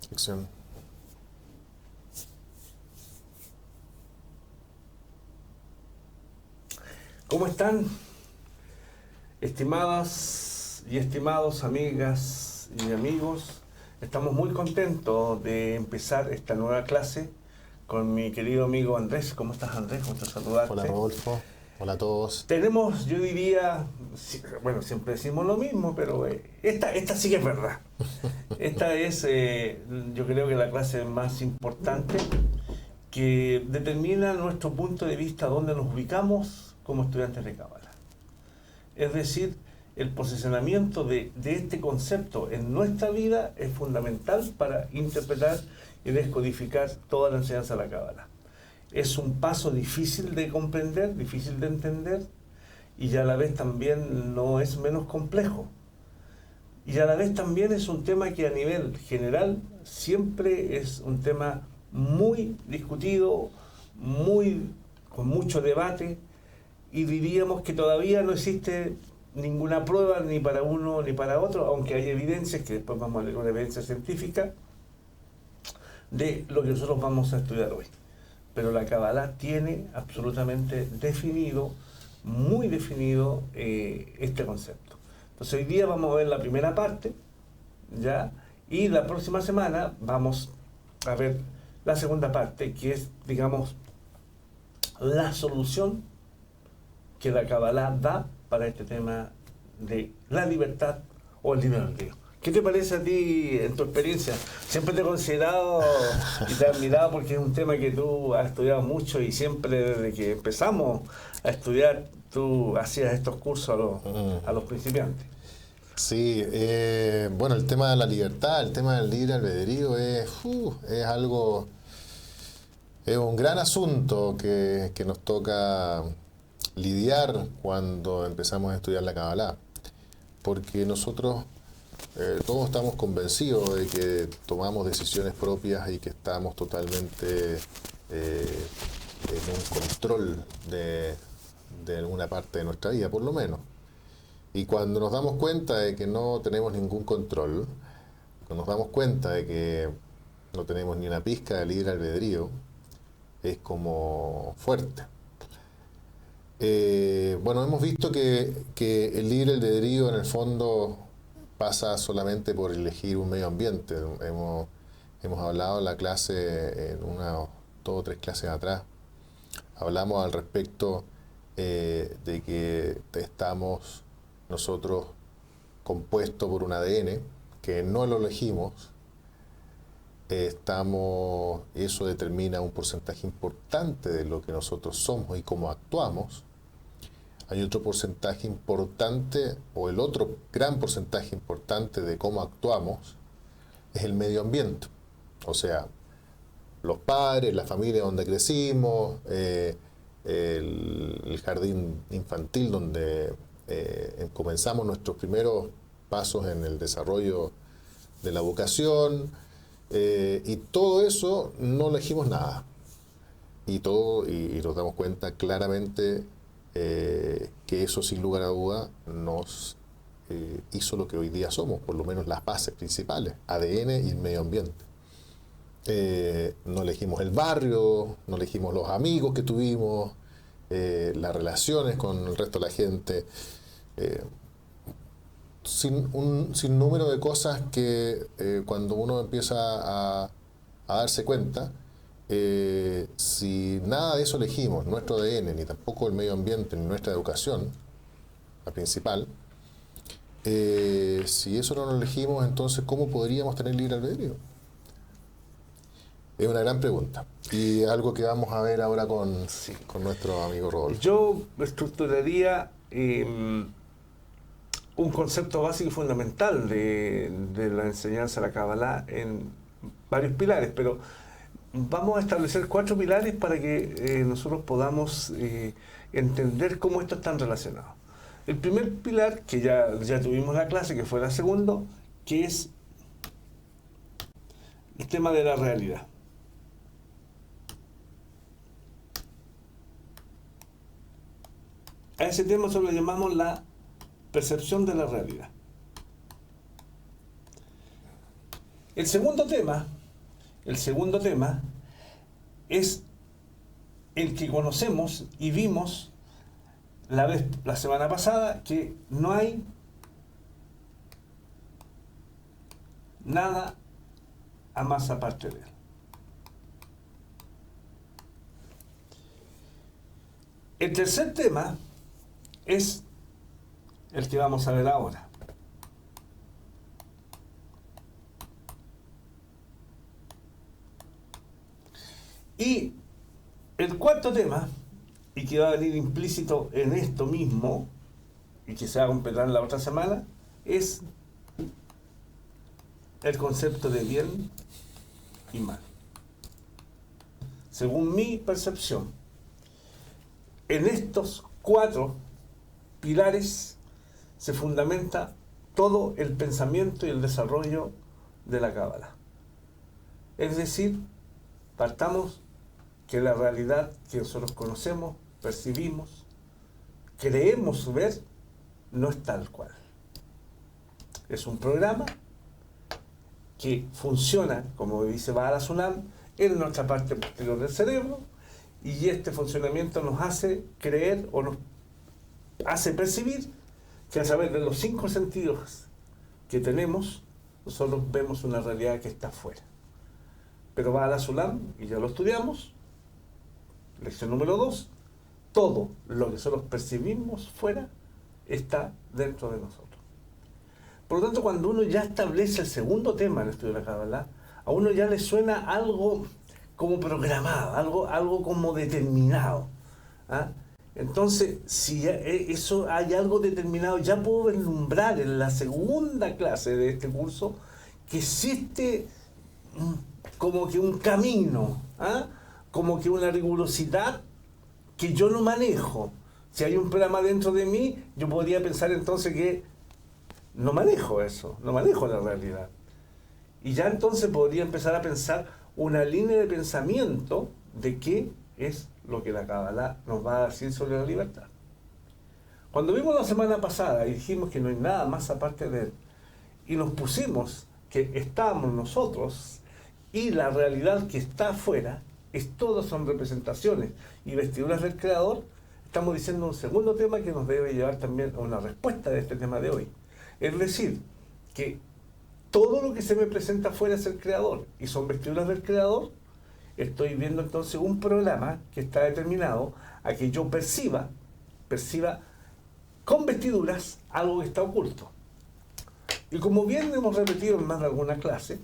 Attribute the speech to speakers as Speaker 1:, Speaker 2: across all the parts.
Speaker 1: Sección.
Speaker 2: ¿Cómo están, estimadas y estimados amigas y amigos? Estamos muy contentos de empezar esta nueva clase con mi querido amigo Andrés. ¿Cómo estás, Andrés? Gusto saludarte.
Speaker 1: Hola, Rodolfo. Hola a todos.
Speaker 2: Tenemos, yo diría, bueno, siempre decimos lo mismo, pero esta sí que es verdad. Esta es, yo creo que la clase más importante que determina nuestro punto de vista, dónde nos ubicamos como estudiantes de Cábala. Es decir, el posicionamiento de este concepto en nuestra vida es fundamental para interpretar y descodificar toda la enseñanza de la Cábala. Es un paso difícil de comprender, difícil de entender, y a la vez también no es menos complejo. Y a la vez también es un tema que a nivel general siempre es un tema muy discutido, con mucho debate, y diríamos que todavía no existe ninguna prueba ni para uno ni para otro, aunque hay evidencias, que después vamos a leer una evidencia científica, de lo que nosotros vamos a estudiar hoy. Pero la Cábala tiene absolutamente definido, muy definido, este concepto. Entonces hoy día vamos a ver la primera parte, ¿ya? Y la próxima semana vamos a ver la segunda parte, que es, digamos, la solución que la Cábala da para este tema de la libertad o el libre albedrío. ¿Qué te parece a ti en tu experiencia? Siempre te he considerado y te he admirado porque es un tema que tú has estudiado mucho y siempre desde que empezamos a estudiar tú hacías estos cursos a los principiantes.
Speaker 1: Sí, bueno, el tema de la libertad, el tema del libre albedrío es algo, es un gran asunto que nos toca lidiar cuando empezamos a estudiar la Cábala, porque nosotros todos estamos convencidos de que tomamos decisiones propias y que estamos totalmente en un control de alguna parte de nuestra vida, por lo menos. Y cuando nos damos cuenta de que no tenemos ningún control, cuando nos damos cuenta de que no tenemos ni una pizca de libre albedrío, es como fuerte. Bueno, hemos visto que el libre albedrío en el fondo pasa solamente por elegir un medio ambiente. Hemos hablado en la clase, en unas 2 o 3 clases atrás, hablamos al respecto de que estamos nosotros compuestos por un ADN que no lo elegimos. Eso determina un porcentaje importante de lo que nosotros somos y cómo actuamos. Hay otro porcentaje importante, o el otro gran porcentaje importante de cómo actuamos, es el medio ambiente. O sea, los padres, la familia donde crecimos, el jardín infantil donde comenzamos nuestros primeros pasos en el desarrollo de la vocación, y todo eso no elegimos nada. Y nos damos cuenta claramente que eso, sin lugar a duda, nos hizo lo que hoy día somos, por lo menos las bases principales, ADN y el medio ambiente. No elegimos el barrio, no elegimos los amigos que tuvimos, las relaciones con el resto de la gente, un sinnúmero de cosas que cuando uno empieza a darse cuenta, si nada de eso elegimos, nuestro ADN, ni tampoco el medio ambiente, ni nuestra educación, la principal, si eso no lo elegimos, entonces ¿cómo podríamos tener libre albedrío? Es una gran pregunta y es algo que vamos a ver ahora con nuestro amigo Rodolfo.
Speaker 2: Yo estructuraría un concepto básico y fundamental de la enseñanza de la Cábala en varios pilares, pero vamos a establecer 4 pilares para que nosotros podamos entender cómo estos están relacionados. El primer pilar, que ya tuvimos la clase, que fue la segunda, que es el tema de la realidad. A ese tema nosotros le llamamos la percepción de la realidad. El segundo tema el segundo tema, es el que conocemos y vimos la semana pasada, que no hay nada a más aparte de él. El tercer tema es el que vamos a ver ahora. Y el cuarto tema, y que va a venir implícito en esto mismo, y que se va a completar la otra semana, es el concepto de bien y mal. Según mi percepción, en estos 4 pilares se fundamenta todo el pensamiento y el desarrollo de la Cábala. Es decir, partamos que la realidad que nosotros conocemos, percibimos, creemos ver, no es tal cual. Es un programa que funciona, como dice Baal HaSulam, en nuestra parte posterior del cerebro, y este funcionamiento nos hace creer o nos hace percibir que a través de los 5 sentidos que tenemos, nosotros vemos una realidad que está afuera. Pero Baal HaSulam, y ya lo estudiamos, lección número 2, todo lo que nosotros percibimos fuera está dentro de nosotros. Por lo tanto, cuando uno ya establece el segundo tema en el estudio de la Cábala, a uno ya le suena algo como programado, algo como determinado. ¿Ah? Entonces, si ya eso hay algo determinado, ya puedo vislumbrar en la segunda clase de este curso que existe como que un camino, ¿ah? Como que una rigurosidad que yo no manejo. Si hay un programa dentro de mí, yo podría pensar entonces que no manejo eso, no manejo la realidad. Y ya entonces podría empezar a pensar una línea de pensamiento de qué es lo que la Cábala nos va a decir sobre la libertad. Cuando vimos la semana pasada y dijimos que no hay nada más aparte de él, y nos pusimos que estábamos nosotros y la realidad que está afuera, todos son representaciones y vestiduras del Creador, estamos diciendo un segundo tema que nos debe llevar también a una respuesta de este tema de hoy. Es decir, que todo lo que se me presenta afuera es el Creador y son vestiduras del Creador. Estoy viendo entonces un programa que está determinado a que yo perciba con vestiduras algo que está oculto. Y como bien hemos repetido en más de alguna clase,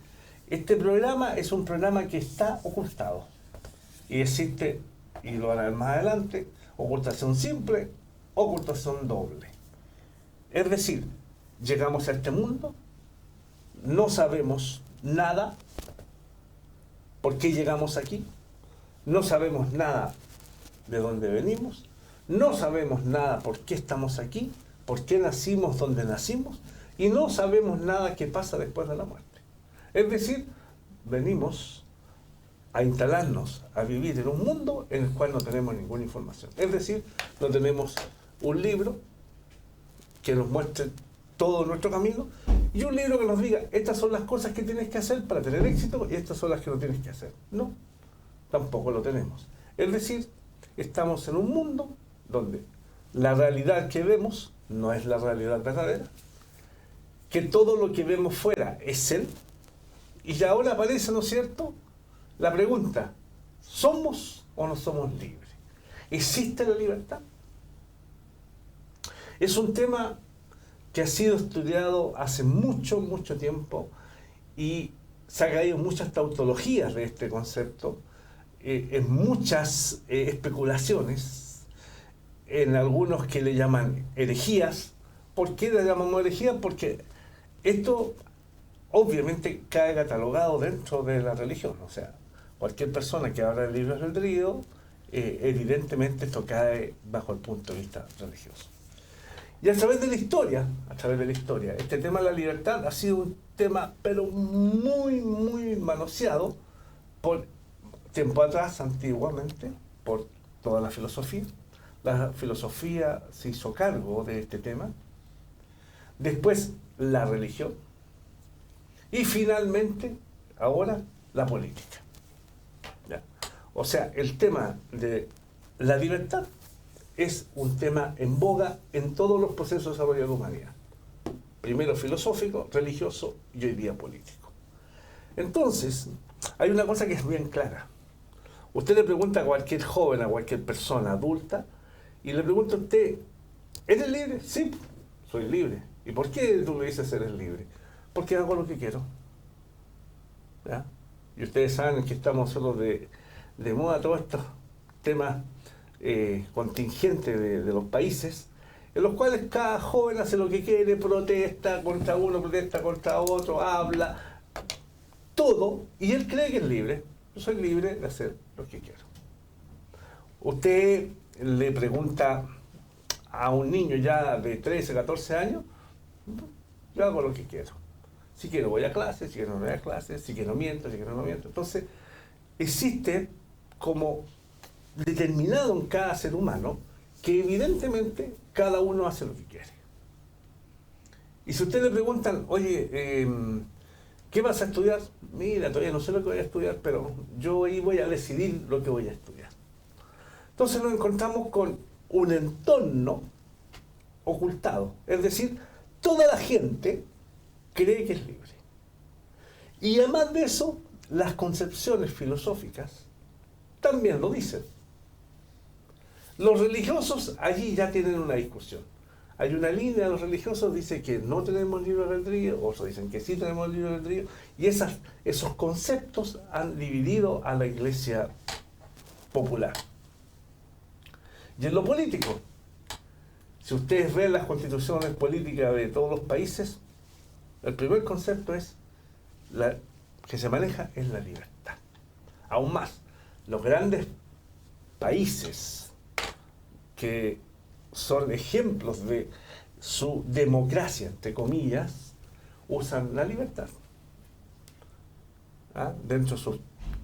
Speaker 2: este programa es un programa que está ocultado. Y existe, y lo van a ver más adelante, ocultación simple, ocultación doble. Es decir, llegamos a este mundo, no sabemos nada, por qué llegamos aquí, no sabemos nada de dónde venimos, no sabemos nada por qué estamos aquí, por qué nacimos donde nacimos, y no sabemos nada qué pasa después de la muerte. Es decir, venimos a instalarnos, a vivir en un mundo en el cual no tenemos ninguna información. Es decir, no tenemos un libro que nos muestre todo nuestro camino y un libro que nos diga, estas son las cosas que tienes que hacer para tener éxito y estas son las que no tienes que hacer. No, tampoco lo tenemos. Es decir, estamos en un mundo donde la realidad que vemos no es la realidad verdadera, que todo lo que vemos fuera es Él, y ahora aparece, ¿no es cierto?, la pregunta, ¿somos o no somos libres? ¿Existe la libertad? Es un tema que ha sido estudiado hace mucho, mucho tiempo y se han caído muchas tautologías de este concepto, en muchas especulaciones, en algunos que le llaman herejías. ¿Por qué le llamamos herejía? Porque esto obviamente cae catalogado dentro de la religión, o sea, cualquier persona que habla del libre albedrío, evidentemente esto cae bajo el punto de vista religioso. Y a través de la historia, este tema de la libertad ha sido un tema, pero muy, muy manoseado por tiempo atrás, antiguamente, por toda la filosofía. La filosofía se hizo cargo de este tema. Después, la religión. Y finalmente, ahora, la política. ¿Ya? O sea, el tema de la libertad es un tema en boga en todos los procesos de desarrollo de la humanidad. Primero filosófico, religioso y hoy día político. Entonces, hay una cosa que es bien clara. Usted le pregunta a cualquier joven, a cualquier persona adulta, y le pregunta a usted, ¿eres libre? Sí, soy libre. ¿Y por qué tú le dices eres libre? Porque hago lo que quiero. ¿Ya? Y ustedes saben que estamos solo de moda todos estos temas contingentes de los países, en los cuales cada joven hace lo que quiere, protesta contra uno, protesta contra otro, habla, todo, y él cree que es libre. Yo soy libre de hacer lo que quiero. Usted le pregunta a un niño ya de 13, 14 años, yo hago lo que quiero. Si quiero voy a clase, si quiero no voy a clase, si quiero miento, si quiero no miento. Entonces, existe como determinado en cada ser humano que evidentemente cada uno hace lo que quiere. Y si ustedes le preguntan, oye, ¿qué vas a estudiar? Mira, todavía no sé lo que voy a estudiar, pero yo ahí voy a decidir lo que voy a estudiar. Entonces nos encontramos con un entorno ocultado. Es decir, toda la gente cree que es libre. Y además de eso, las concepciones filosóficas también lo dicen. Los religiosos allí ya tienen una discusión. Hay una línea de los religiosos, dice que no tenemos libre albedrío, otros dicen que sí tenemos libre albedrío, y esos conceptos han dividido a la iglesia popular. Y en lo político, si ustedes ven las constituciones políticas de todos los países, el primer concepto que se maneja es la libertad. Aún más, los grandes países que son ejemplos de su democracia, entre comillas, usan la libertad. Dentro de sus,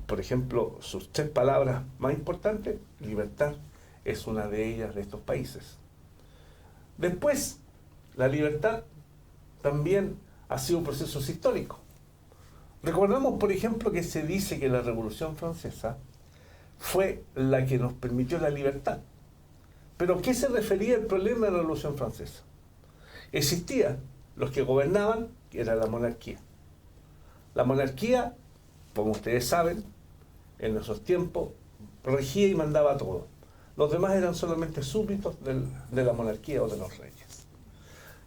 Speaker 2: por ejemplo, sus 3 palabras más importantes, libertad es una de ellas de estos países. Después, la libertad también ha sido un proceso histórico. Recordamos, por ejemplo, que se dice que la Revolución Francesa fue la que nos permitió la libertad. ¿Pero a qué se refería el problema de la Revolución Francesa? Existían los que gobernaban, que era la monarquía. La monarquía, como ustedes saben, en esos tiempos, regía y mandaba todo. Los demás eran solamente súbditos de la monarquía o de los reyes.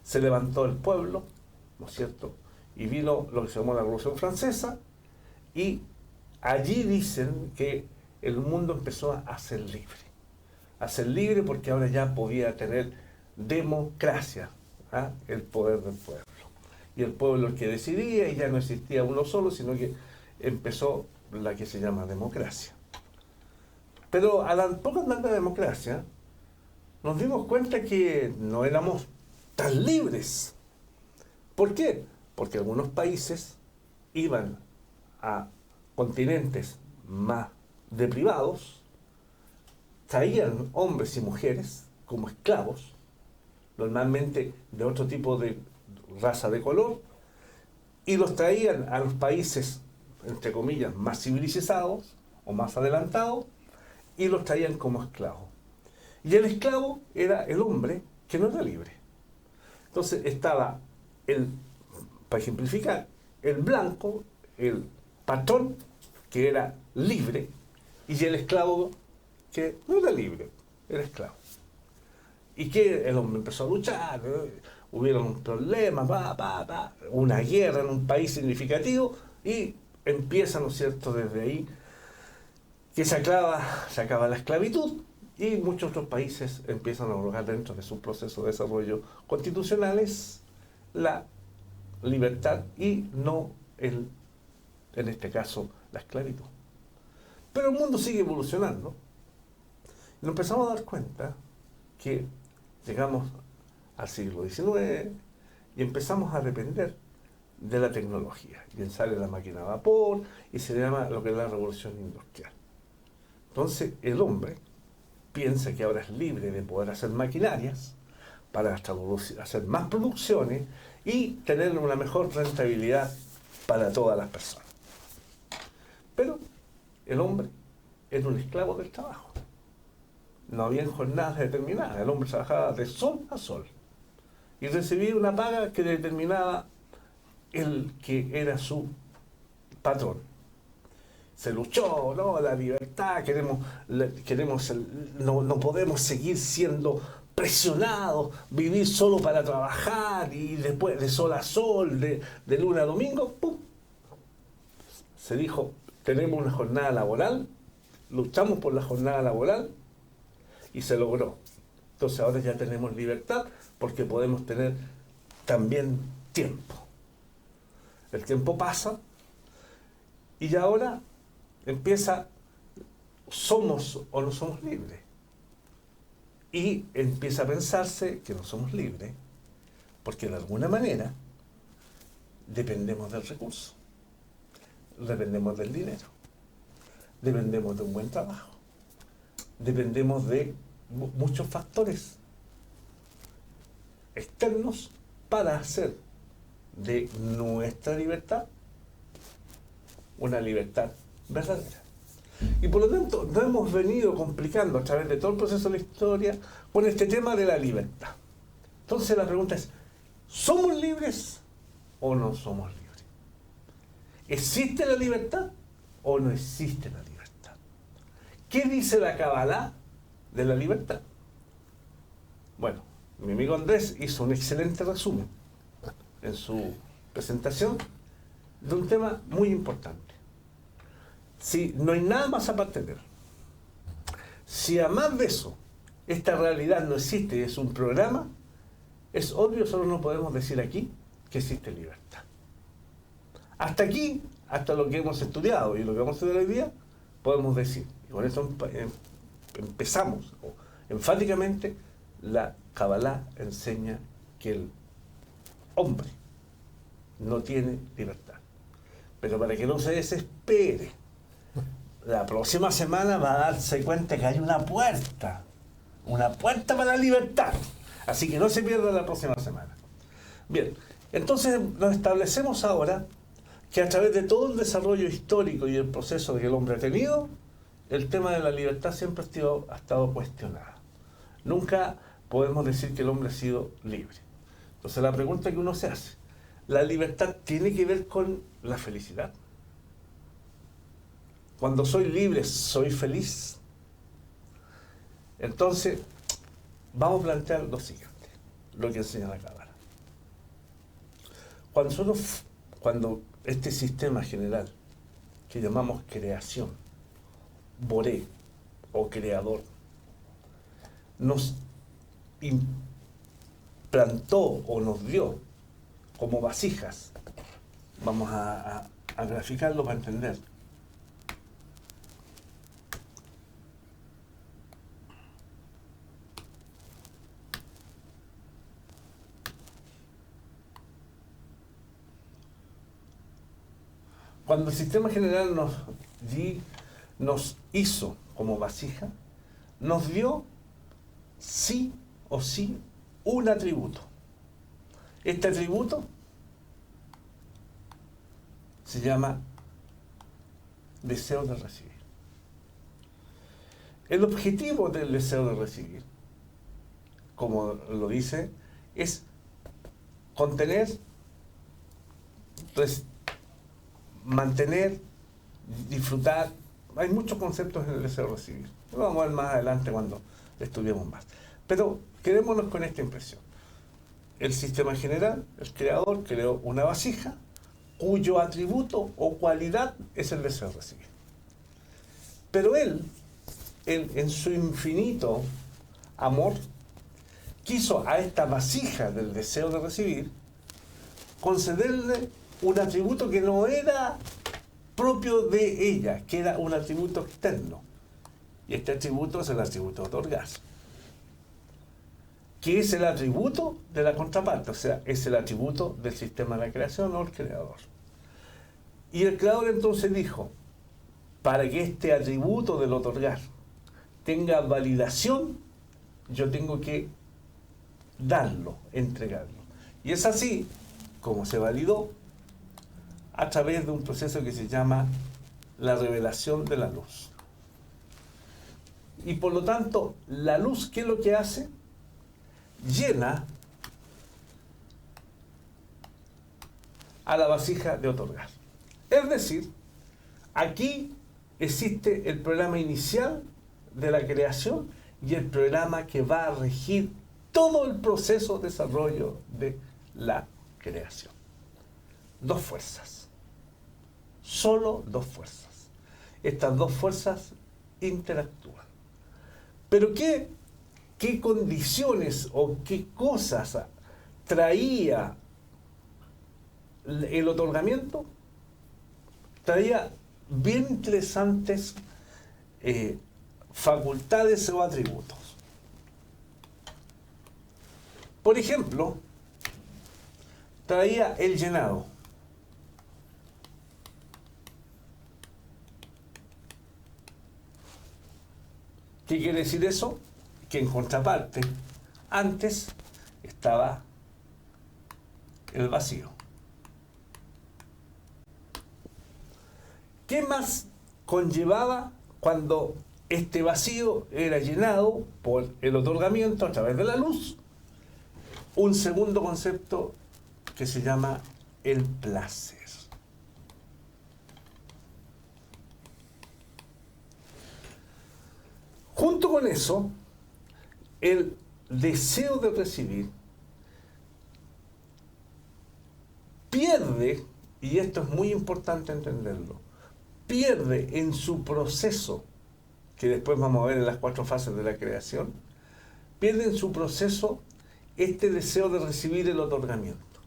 Speaker 2: Se levantó el pueblo, ¿no es cierto? Y vino lo que se llamó la Revolución Francesa, y allí dicen que el mundo empezó a ser libre. A ser libre porque ahora ya podía tener democracia, el poder del pueblo. Y el pueblo el que decidía, y ya no existía uno solo, sino que empezó la que se llama democracia. Pero a la poco andar de democracia, nos dimos cuenta que no éramos tan libres. ¿Por qué? Porque algunos países iban a continentes más deprivados, traían hombres y mujeres como esclavos, normalmente de otro tipo de raza de color, y los traían a los países, entre comillas, más civilizados o más adelantados, y los traían como esclavos. Y el esclavo era el hombre que no era libre. Entonces estaba para ejemplificar, el blanco, el patrón, que era libre, y el esclavo que no era libre, era esclavo. Y que el hombre empezó a luchar, hubieron problemas, una guerra en un país significativo, y empieza, ¿no es cierto?, desde ahí, que se acaba la esclavitud, y muchos otros países empiezan a lograr dentro de su proceso de desarrollo constitucionales la libertad y no, en este caso, la esclavitud. Pero el mundo sigue evolucionando. Y nos empezamos a dar cuenta que llegamos al siglo XIX y empezamos a depender de la tecnología. Y sale la máquina a vapor y se llama lo que es la revolución industrial. Entonces el hombre piensa que ahora es libre de poder hacer maquinarias para hacer más producciones y tener una mejor rentabilidad para todas las personas. el hombre era un esclavo del trabajo. No había jornadas determinadas, el hombre trabajaba de sol a sol y recibía una paga que determinaba el que era su patrón. Se luchó, ¿no? La libertad, no podemos seguir siendo presionados, vivir solo para trabajar y después de sol a sol, de lunes a domingo, ¡pum! Se dijo, tenemos una jornada laboral, luchamos por la jornada laboral y se logró. Entonces ahora ya tenemos libertad porque podemos tener también tiempo. El tiempo pasa y ya ahora empieza, ¿somos o no somos libres? Y empieza a pensarse que no somos libres porque de alguna manera dependemos del recurso, dependemos del dinero, dependemos de un buen trabajo, dependemos de muchos factores externos para hacer de nuestra libertad una libertad verdadera. Y por lo tanto nos hemos venido complicando a través de todo el proceso de la historia con este tema de la libertad. Entonces la pregunta es, ¿somos libres o no somos libres? ¿Existe la libertad o no existe la libertad? ¿Qué dice la Kabbalah de la libertad? Bueno, mi amigo Andrés hizo un excelente resumen en su presentación de un tema muy importante. Si no hay nada más aparte de él, si además de eso, esta realidad no existe y es un programa, es obvio, solo no podemos decir aquí que existe libertad. Hasta aquí, hasta lo que hemos estudiado y lo que vamos a estudiar hoy día, podemos decir, y con eso empezamos, enfáticamente, la Kabbalah enseña que el hombre no tiene libertad. Pero para que no se desespere, la próxima semana va a darse cuenta que hay una puerta para la libertad. Así que no se pierda la próxima semana. Bien, entonces nos establecemos ahora que a través de todo el desarrollo histórico y el proceso que el hombre ha tenido, el tema de la libertad siempre ha estado cuestionado. Nunca podemos decir que el hombre ha sido libre. Entonces la pregunta que uno se hace, ¿la libertad tiene que ver con la felicidad? Cuando soy libre, ¿soy feliz? Entonces, vamos a plantear lo siguiente, lo que enseña la Kabbalah. Cuando este sistema general, que llamamos creación, Boré o creador, nos implantó o nos dio como vasijas, vamos a graficarlo para entender. Cuando el sistema general nos hizo como vasija, nos dio sí o sí un atributo. Este atributo se llama deseo de recibir. El objetivo del deseo de recibir, como lo dice, es contener, mantener, disfrutar. Hay muchos conceptos en el deseo de recibir. Lo vamos a ver más adelante cuando estudiemos más. Pero quedémonos con esta impresión. El sistema general, el creador, creó una vasija cuyo atributo o cualidad es el deseo de recibir. Pero él, en su infinito amor, quiso a esta vasija del deseo de recibir concederle un atributo que no era propio de ella, que era un atributo externo. Y este atributo es el atributo de otorgar, que es el atributo de la contraparte, o sea, es el atributo del sistema de la creación o el creador. Y el creador entonces dijo, para que este atributo del otorgar tenga validación, yo tengo que darlo, entregarlo. Y es así como se validó a través de un proceso que se llama la revelación de la luz. Y por lo tanto, la luz, ¿qué es lo que hace? Llena a la vasija de otorgar. Es decir, aquí existe el programa inicial de la creación y el programa que va a regir todo el proceso de desarrollo de la creación. Dos fuerzas. Solo dos fuerzas. Estas dos fuerzas interactúan. Pero ¿qué condiciones o qué cosas traía el otorgamiento? Traía bien interesantes facultades o atributos. Por ejemplo, traía el llenado. ¿Qué quiere decir eso? Que en contraparte, antes estaba el vacío. ¿Qué más conllevaba cuando este vacío era llenado por el otorgamiento a través de la luz? Un segundo concepto que se llama el placer. Junto con eso, el deseo de recibir pierde, y esto es muy importante entenderlo, pierde en su proceso, que después vamos a ver en las 4 fases de la creación, pierde en su proceso este deseo de recibir el otorgamiento.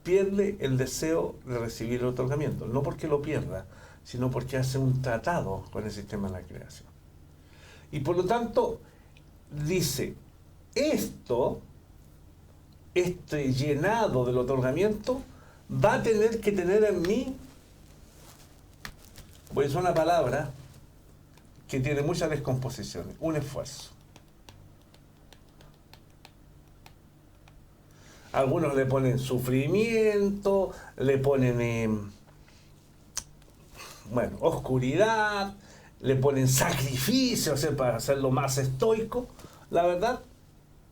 Speaker 2: Pierde el deseo de recibir el otorgamiento, no porque lo pierda, sino porque hace un tratado con el sistema de la creación. Y por lo tanto, dice, este llenado del otorgamiento va a tener que tener en mí, pues es una palabra que tiene muchas descomposiciones, un esfuerzo. Algunos le ponen sufrimiento, le ponen oscuridad, le ponen sacrificio, o sea, para hacerlo más estoico. La verdad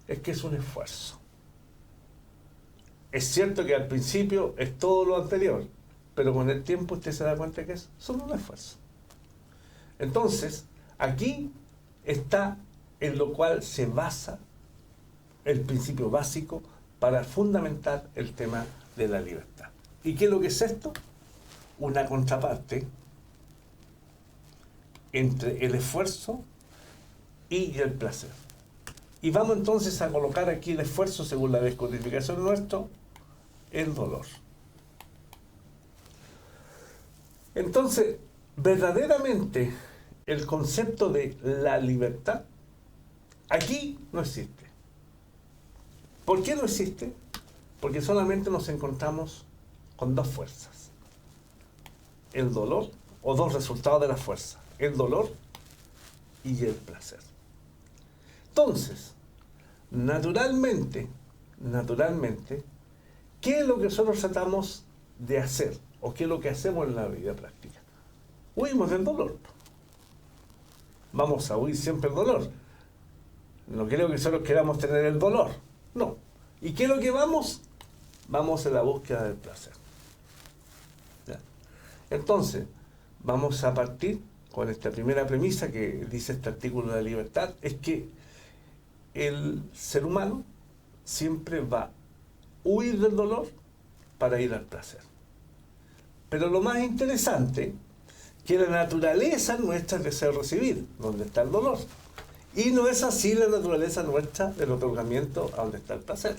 Speaker 2: es que es un esfuerzo. Es cierto que al principio es todo lo anterior, pero con el tiempo usted se da cuenta que es solo un esfuerzo. Entonces, aquí está en lo cual se basa el principio básico para fundamentar el tema de la libertad. ¿Y qué es lo que es esto? Una contraparte entre el esfuerzo y el placer. Y vamos entonces a colocar aquí el esfuerzo, según la descodificación nuestra, el dolor. Entonces, verdaderamente, el concepto de la libertad aquí no existe. ¿Por qué no existe? Porque solamente nos encontramos con dos fuerzas. El dolor, o dos resultados de la fuerza. El dolor y el placer. Entonces, naturalmente, ¿qué es lo que nosotros tratamos de hacer? ¿O qué es lo que hacemos en la vida práctica? Huimos del dolor. Vamos a huir siempre del dolor. No creo que nosotros queramos tener el dolor. No. ¿Y qué es lo que vamos? Vamos en la búsqueda del placer. ¿Ya? Entonces, vamos a partir con esta primera premisa que dice este artículo de la libertad, es que el ser humano siempre va a huir del dolor para ir al placer. Pero lo más interesante, que la naturaleza nuestra es deseo recibir, donde está el dolor. Y no es así la naturaleza nuestra del otorgamiento a donde está el placer.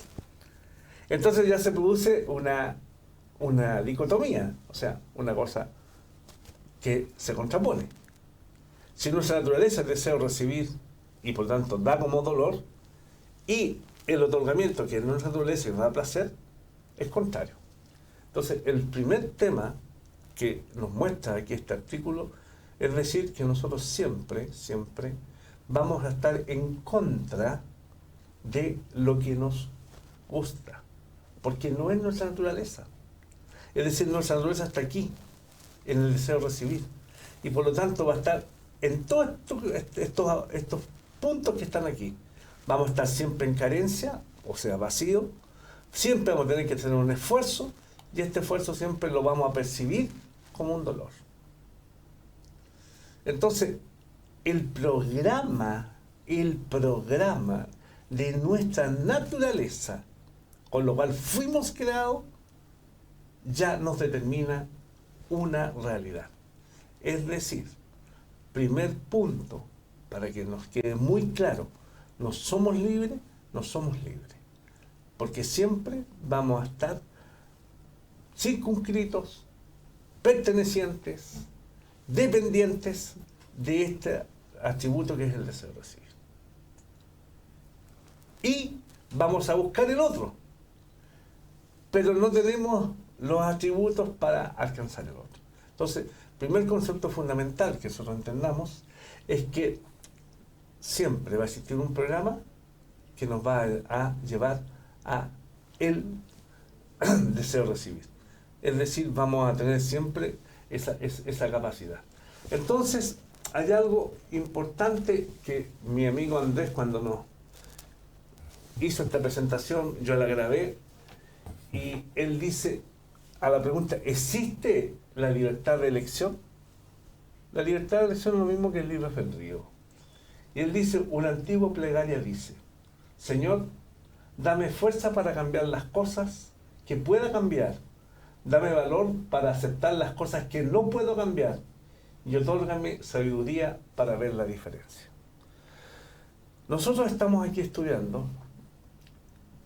Speaker 2: Entonces ya se produce una dicotomía, o sea, una cosa que se contrapone. Si nuestra naturaleza es deseo recibir y por tanto da como dolor, y el otorgamiento que es nuestra naturaleza y nos da placer, es contrario. Entonces, el primer tema que nos muestra aquí este artículo es decir que nosotros siempre vamos a estar en contra de lo que nos gusta, porque no es nuestra naturaleza. Es decir, nuestra naturaleza está aquí, en el deseo de recibir. Y por lo tanto va a estar en todos estos puntos que están aquí. Vamos a estar siempre en carencia, o sea, vacío. Siempre vamos a tener que tener un esfuerzo, y este esfuerzo siempre lo vamos a percibir como un dolor. Entonces, el programa de nuestra naturaleza, con lo cual fuimos creados, ya nos determina una realidad. Es decir, primer punto, para que nos quede muy claro, no somos libres, porque siempre vamos a estar circunscritos, pertenecientes, dependientes de este atributo que es el deseo de recibir. Y vamos a buscar el otro, pero no tenemos los atributos para alcanzar el otro. Entonces, primer concepto fundamental que nosotros entendamos es que siempre va a existir un programa que nos va a llevar a el deseo de recibir. Es decir, vamos a tener siempre esa capacidad. Entonces, hay algo importante que mi amigo Andrés, cuando nos hizo esta presentación, yo la grabé, y él dice a la pregunta, ¿existe la libertad de elección? La libertad de elección es lo mismo que el libre albedrío. Y él dice, una antigua plegaria dice, Señor, dame fuerza para cambiar las cosas que pueda cambiar. Dame valor para aceptar las cosas que no puedo cambiar. Y otórgame sabiduría para ver la diferencia. Nosotros estamos aquí estudiando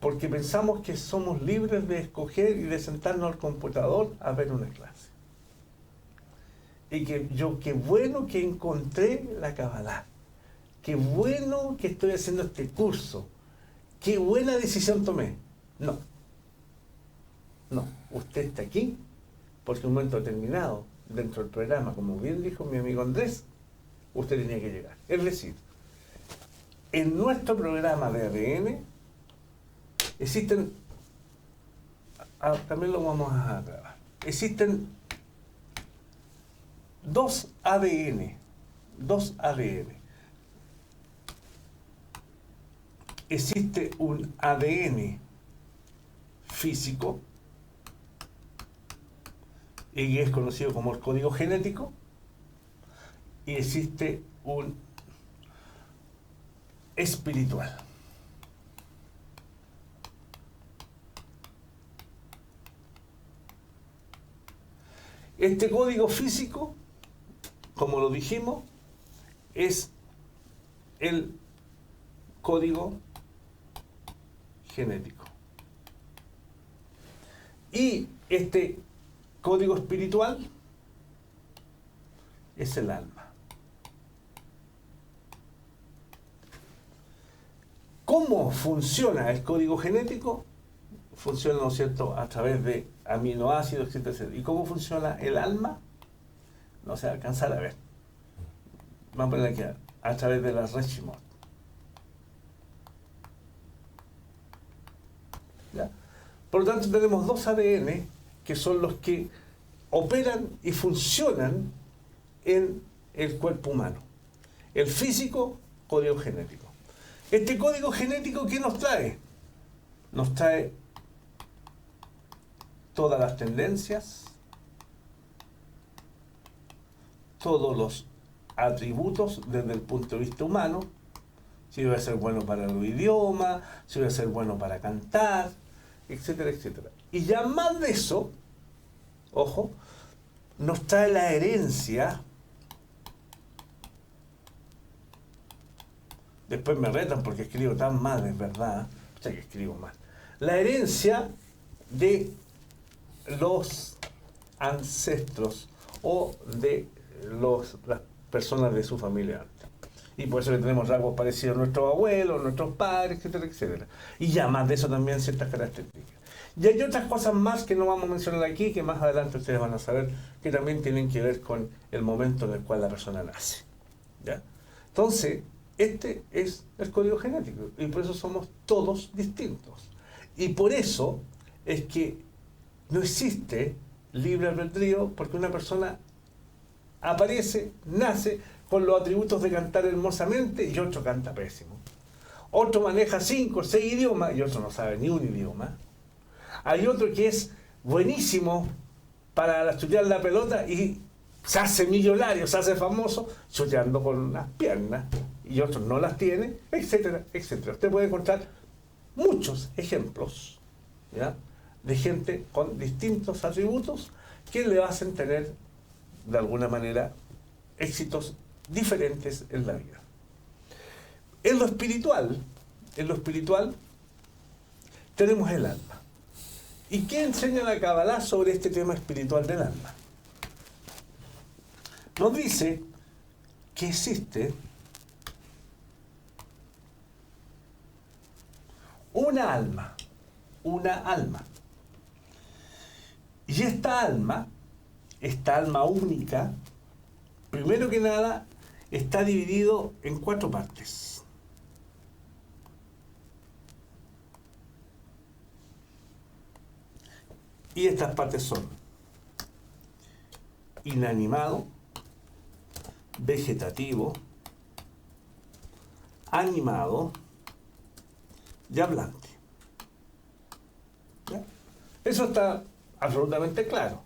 Speaker 2: porque pensamos que somos libres de escoger y de sentarnos al computador a ver una clase. Y que yo, qué bueno que encontré la Kabbalah. Qué bueno que estoy haciendo este curso. Qué buena decisión tomé. No. Usted está aquí porque en un momento determinado, dentro del programa, como bien dijo mi amigo Andrés, usted tenía que llegar. Es decir, en nuestro programa de ADN existen, también lo vamos a grabar, existen dos ADN. Existe un ADN físico, y es conocido como el código genético, y existe un espiritual. Este código físico, como lo dijimos, es el código genético. Y este código espiritual es el alma. ¿Cómo funciona el código genético? Funciona, ¿no es cierto?, a través de aminoácidos, etcétera, etcétera. ¿Y cómo funciona el alma? No se va a alcanzar a ver. Vamos a poner aquí, a través de la Reshimot. ¿Ya? Por lo tanto, tenemos dos ADN que son los que operan y funcionan en el cuerpo humano. El físico, código genético. Este código genético, ¿qué nos trae? Nos trae todas las tendencias, todos los atributos desde el punto de vista humano, si voy a ser bueno para el idioma, si voy a ser bueno para cantar, etcétera, etcétera. Y ya más de eso, ojo, nos trae la herencia. Después me retan porque escribo tan mal, es verdad. O sea que escribo mal. La herencia de los ancestros o de las personas de su familia. Y por eso que tenemos rasgos parecidos a nuestros abuelos, nuestros padres, etcétera, etcétera. Y ya más de eso también ciertas características. Y hay otras cosas más que no vamos a mencionar aquí, que más adelante ustedes van a saber, que también tienen que ver con el momento en el cual la persona nace. ¿Ya? Entonces, este es el código genético, y por eso somos todos distintos. Y por eso es que no existe libre albedrío, porque una persona aparece, nace con los atributos de cantar hermosamente y otro canta pésimo. Otro maneja 5 o 6 idiomas y otro no sabe ni un idioma. Hay otro que es buenísimo para chutear la pelota y se hace millonario, se hace famoso chuteando con las piernas y otros no las tiene, etcétera, etcétera. Usted puede encontrar muchos ejemplos, ¿ya?, de gente con distintos atributos que le hacen tener de alguna manera éxitos diferentes en la vida. En lo espiritual tenemos el alma. ¿Y qué enseña la Kabbalah sobre este tema espiritual del alma? Nos dice que existe una alma. Y esta alma única, primero que nada, está dividido en 4 partes. Y estas partes son inanimado, vegetativo, animado y hablante. ¿Ya? Eso está absolutamente claro.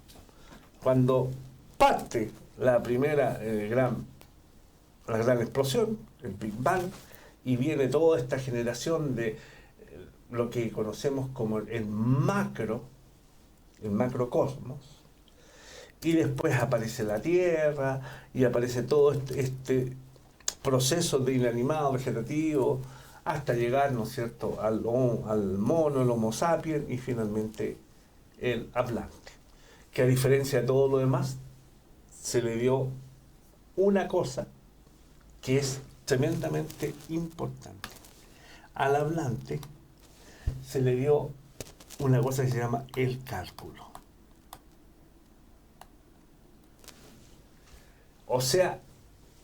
Speaker 2: Cuando parte la primera la gran explosión, el Big Bang, y viene toda esta generación de lo que conocemos como el macrocosmos, y después aparece la Tierra y aparece todo este proceso de inanimado, vegetativo, hasta llegar, ¿no es cierto?, al mono, el Homo sapiens, y finalmente el hablante, que a diferencia de todo lo demás, se le dio una cosa que es tremendamente importante. Al hablante se le dio una cosa que se llama el cálculo. O sea,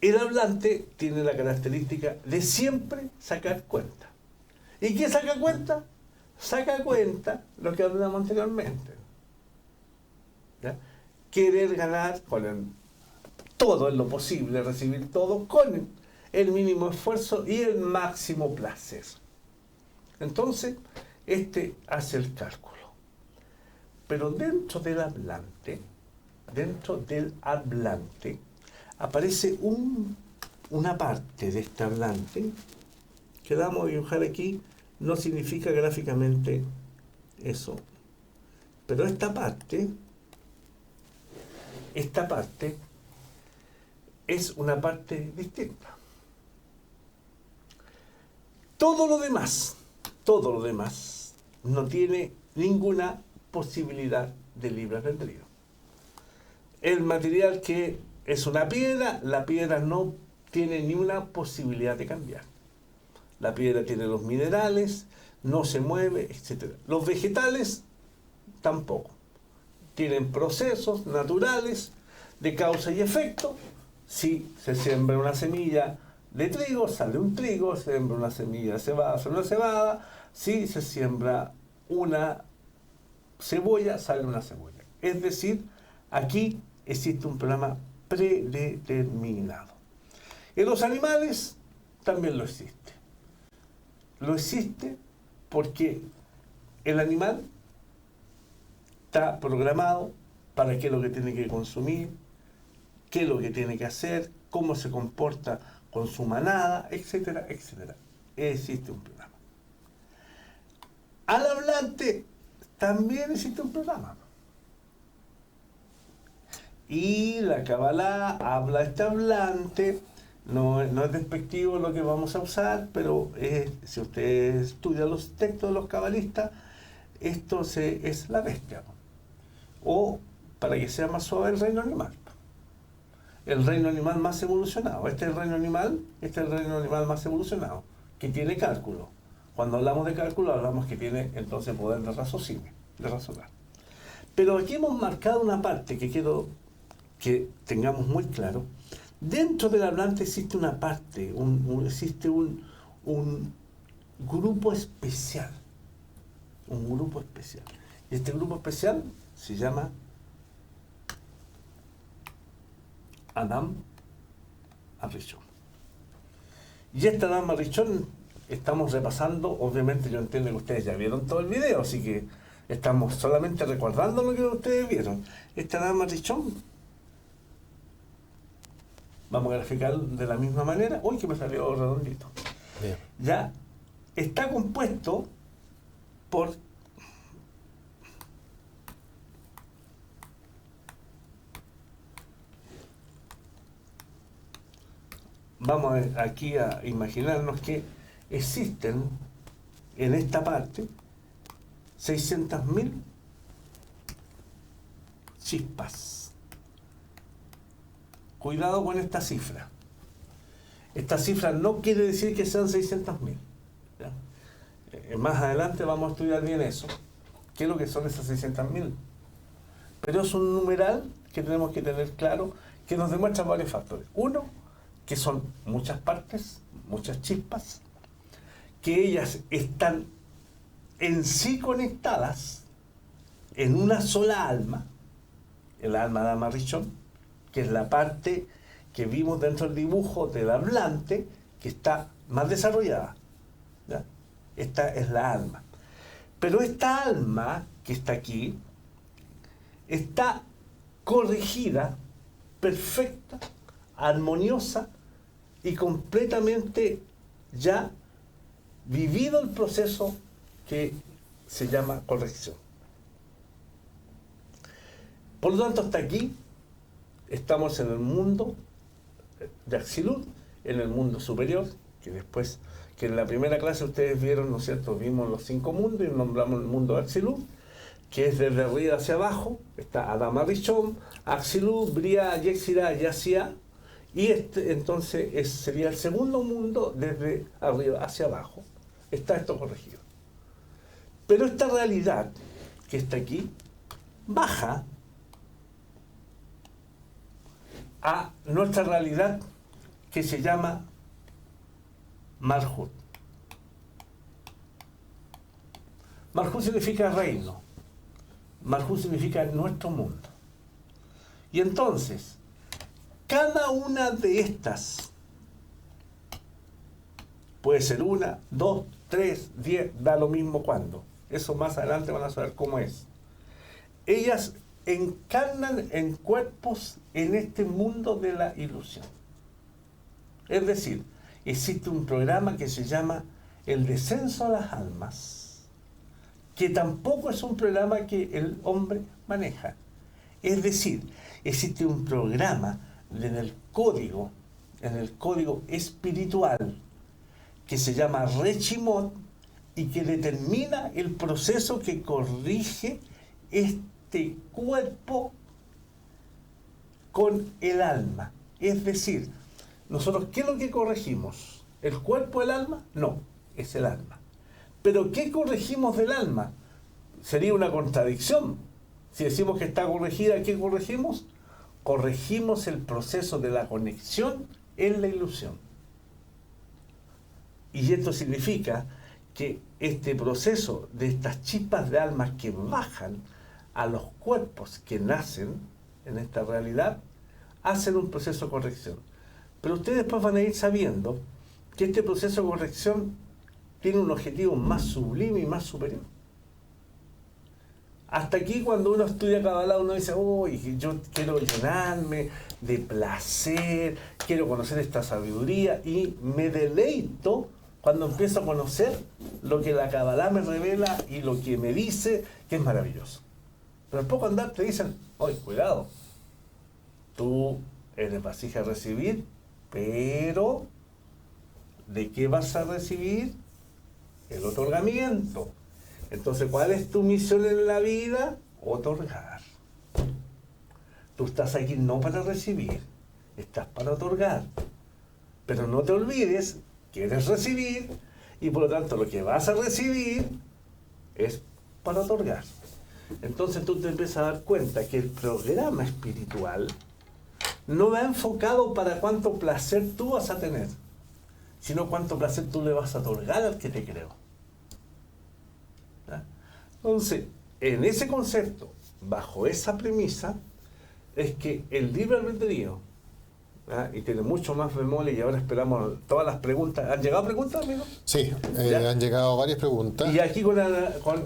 Speaker 2: el hablante tiene la característica de siempre sacar cuenta. ¿Y qué saca cuenta? Saca cuenta lo que hablamos anteriormente. ¿Ya? Querer ganar con todo en lo posible, recibir todo con el mínimo esfuerzo y el máximo placer. Entonces, hace el cálculo. Pero dentro del hablante, aparece una parte de este hablante que vamos a dibujar aquí. No significa gráficamente eso, pero esta parte es una parte distinta. Todo lo demás no tiene ninguna posibilidad de libre albedrío. El material que es una piedra, la piedra no tiene ni una posibilidad de cambiar. La piedra tiene los minerales, no se mueve, etc. Los vegetales tampoco. Tienen procesos naturales de causa y efecto. Si se siembra una semilla de trigo, sale un trigo. Se siembra una semilla de cebada, sale una cebada. Si se siembra una cebolla, sale una cebolla. Es decir, aquí existe un programa predeterminado. En los animales también lo existe. Lo existe porque el animal está programado para qué es lo que tiene que consumir, qué es lo que tiene que hacer, cómo se comporta con su manada, etcétera, etcétera. Existe un programa. Al hablante también existe un programa. Y la Kabbalah habla este hablante. No es despectivo lo que vamos a usar, pero si usted estudia los textos de los cabalistas, esto es la bestia. O, para que sea más suave, el reino animal. El reino animal más evolucionado. Este es el reino animal más evolucionado, que tiene cálculo. Cuando hablamos de cálculo, hablamos que tiene entonces poder de raciocinio, de razonar. Pero aquí hemos marcado una parte que quiero que tengamos muy claro. Dentro del hablante existe una parte, existe un grupo especial. Un grupo especial. Y este grupo especial se llama Adam Arishon. Y este Adam Arishon estamos repasando, obviamente yo entiendo que ustedes ya vieron todo el video, así que estamos solamente recordando lo que ustedes vieron. Este Adam Arishon, vamos a graficar de la misma manera. Uy, que me salió redondito.
Speaker 1: Bien.
Speaker 2: Ya está compuesto por vamos aquí a imaginarnos que existen en esta parte 600.000 chispas. Cuidado con esta cifra. Esta cifra no quiere decir que sean 600.000. Más adelante vamos a estudiar bien eso. ¿Qué es lo que son esas 600.000? Pero es un numeral que tenemos que tener claro, que nos demuestra varios factores. Uno, que son muchas partes, muchas chispas, que ellas están en sí conectadas en una sola alma, el alma de Adam Arishon, que es la parte que vimos dentro del dibujo del hablante, que está más desarrollada. ¿Ya? Esta es la alma. Pero esta alma que está aquí está corregida, perfecta, armoniosa y completamente ya vivido el proceso que se llama corrección. Por lo tanto, hasta aquí estamos en el mundo de Atzilut, en el mundo superior, que después, que en la primera clase ustedes vieron, ¿no es cierto? Vimos los 5 mundos y nombramos el mundo de Atzilut, que es desde arriba hacia abajo. Está Adam Arishon, Atzilut, Bria, Yetzirah, Yasia, y entonces sería el segundo mundo desde arriba hacia abajo. Está esto corregido. Pero esta realidad que está aquí baja a nuestra realidad que se llama Malhut. Malhut significa reino. Malhut significa nuestro mundo. Y entonces, cada una de estas puede ser 1, 2, 3, 10, da lo mismo cuándo. Eso más adelante van a saber cómo es. Ellas encarnan en cuerpos en este mundo de la ilusión. Es decir, existe un programa que se llama El Descenso a las Almas, que tampoco es un programa que el hombre maneja. Es decir, existe un programa en el código espiritual, que se llama Rechimot, y que determina el proceso que corrige este cuerpo con el alma. Es decir, nosotros, ¿qué es lo que corregimos? ¿El cuerpo, el alma? No, es el alma. Pero ¿qué corregimos del alma? Sería una contradicción. Si decimos que está corregida, ¿qué corregimos? Corregimos el proceso de la conexión en la ilusión. Y esto significa que este proceso de estas chispas de almas que bajan a los cuerpos que nacen en esta realidad, hacen un proceso de corrección. Pero ustedes después van a ir sabiendo que este proceso de corrección tiene un objetivo más sublime y más superior. Hasta aquí, cuando uno estudia Kabbalah, uno dice, uy, yo quiero llenarme de placer, quiero conocer esta sabiduría, y me deleito cuando empiezo a conocer lo que la Kabbalah me revela y lo que me dice, que es maravilloso. Pero al poco andar te dicen, oye, cuidado, tú eres vasija a recibir, pero ¿de qué vas a recibir? El otorgamiento. Entonces, ¿cuál es tu misión en la vida? Otorgar. Tú estás aquí no para recibir, estás para otorgar. Pero no te olvides, quieres recibir, y por lo tanto lo que vas a recibir es para otorgar. Entonces tú te empiezas a dar cuenta que el programa espiritual no va enfocado para cuánto placer tú vas a tener, sino cuánto placer tú le vas a otorgar al que te creó. ¿Ya? Entonces, en ese concepto, bajo esa premisa, es que el libre albedrío ¿ah? Y tiene mucho más bemoles y ahora esperamos todas las preguntas. ¿Han llegado preguntas, amigo?
Speaker 1: Sí, han llegado varias preguntas.
Speaker 2: Y aquí con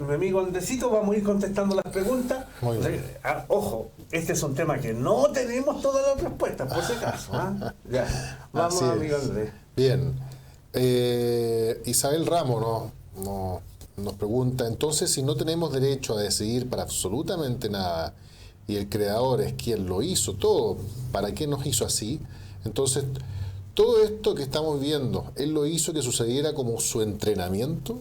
Speaker 2: mi amigo Andresito vamos a ir contestando las preguntas.
Speaker 1: Muy bien.
Speaker 2: Ojo, este es un tema que no tenemos todas las respuestas, por si acaso. ¿Ah? Ya, vamos,
Speaker 1: Así
Speaker 2: amigo
Speaker 1: es.
Speaker 2: Andrés.
Speaker 1: Bien. Isabel Ramos nos pregunta, entonces, si no tenemos derecho a decidir para absolutamente nada y el creador es quien lo hizo todo, ¿para qué nos hizo así? Entonces, todo esto que estamos viendo, ¿él lo hizo que sucediera como su entrenamiento?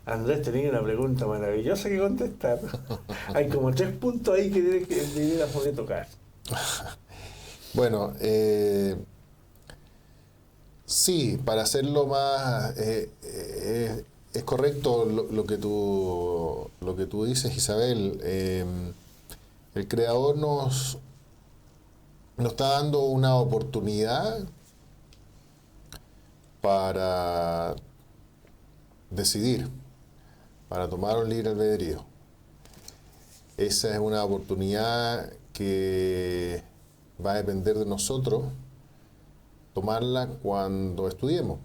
Speaker 2: Andrés tenía una pregunta maravillosa que contestar. Hay como 3 puntos ahí que deberías poder tocar.
Speaker 1: Bueno, sí, para hacerlo más... es correcto lo que tú dices, Isabel. El creador nos está dando una oportunidad para decidir, para tomar un libre albedrío. Esa es una oportunidad que va a depender de nosotros tomarla cuando estudiemos.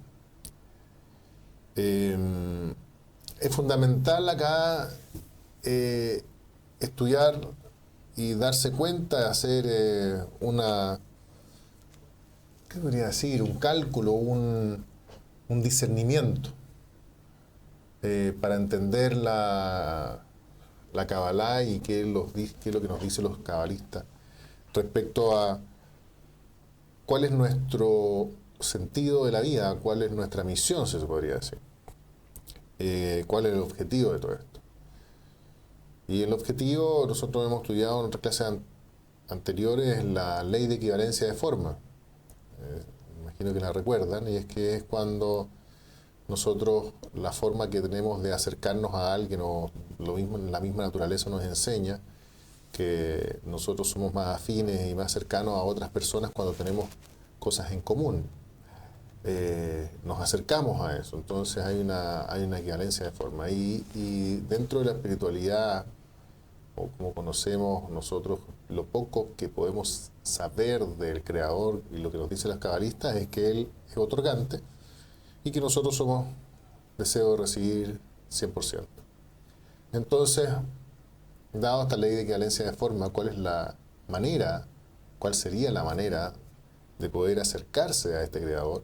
Speaker 1: Es fundamental acá estudiar y darse cuenta, hacer ¿qué podría decir? Un cálculo, un discernimiento para entender la Kabbalah y qué es lo que nos dicen los cabalistas respecto a cuál es nuestro sentido de la vida, cuál es nuestra misión, se podría decir. ¿Cuál es el objetivo de todo esto? Y el objetivo, nosotros hemos estudiado en otras clases anteriores la ley de equivalencia de forma. Imagino que la recuerdan, y es que es cuando nosotros, la forma que tenemos de acercarnos a alguien, o lo mismo, la misma naturaleza nos enseña que nosotros somos más afines y más cercanos a otras personas cuando tenemos cosas en común. Nos acercamos a eso, entonces hay una equivalencia de forma. Y dentro de la espiritualidad, o como conocemos nosotros, lo poco que podemos saber del Creador y lo que nos dicen los cabalistas es que Él es otorgante y que nosotros somos deseo de recibir 100%. Entonces, dado esta ley de equivalencia de forma, ¿cuál sería la manera de poder acercarse a este Creador?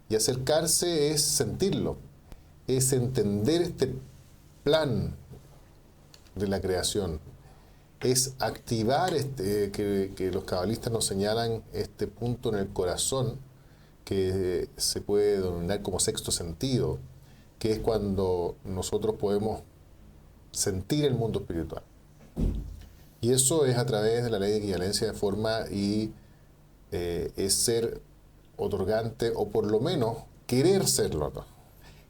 Speaker 1: Y acercarse es sentirlo, es entender este plan de la creación, es activar que los cabalistas nos señalan este punto en el corazón que se puede denominar como sexto sentido, que es cuando nosotros podemos sentir el mundo espiritual. Y eso es a través de la ley de equivalencia de forma y es ser otorgante, o por lo menos querer serlo, ¿no?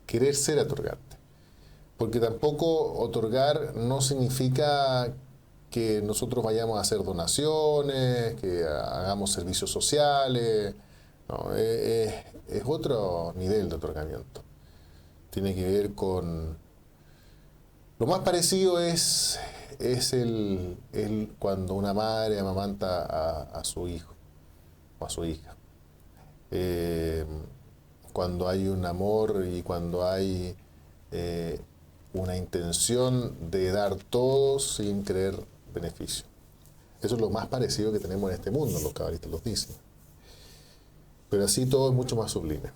Speaker 1: Querer ser otorgante. Porque tampoco otorgar no significa que nosotros vayamos a hacer donaciones, que hagamos servicios sociales. No, es otro nivel de otorgamiento. Tiene que ver con... Lo más parecido es cuando una madre amamanta a su hijo o a su hija. Cuando hay un amor y cuando hay una intención de dar todo sin querer beneficio. Eso es lo más parecido que tenemos en este mundo, los cabalistas los dicen. Pero así todo es mucho más sublime.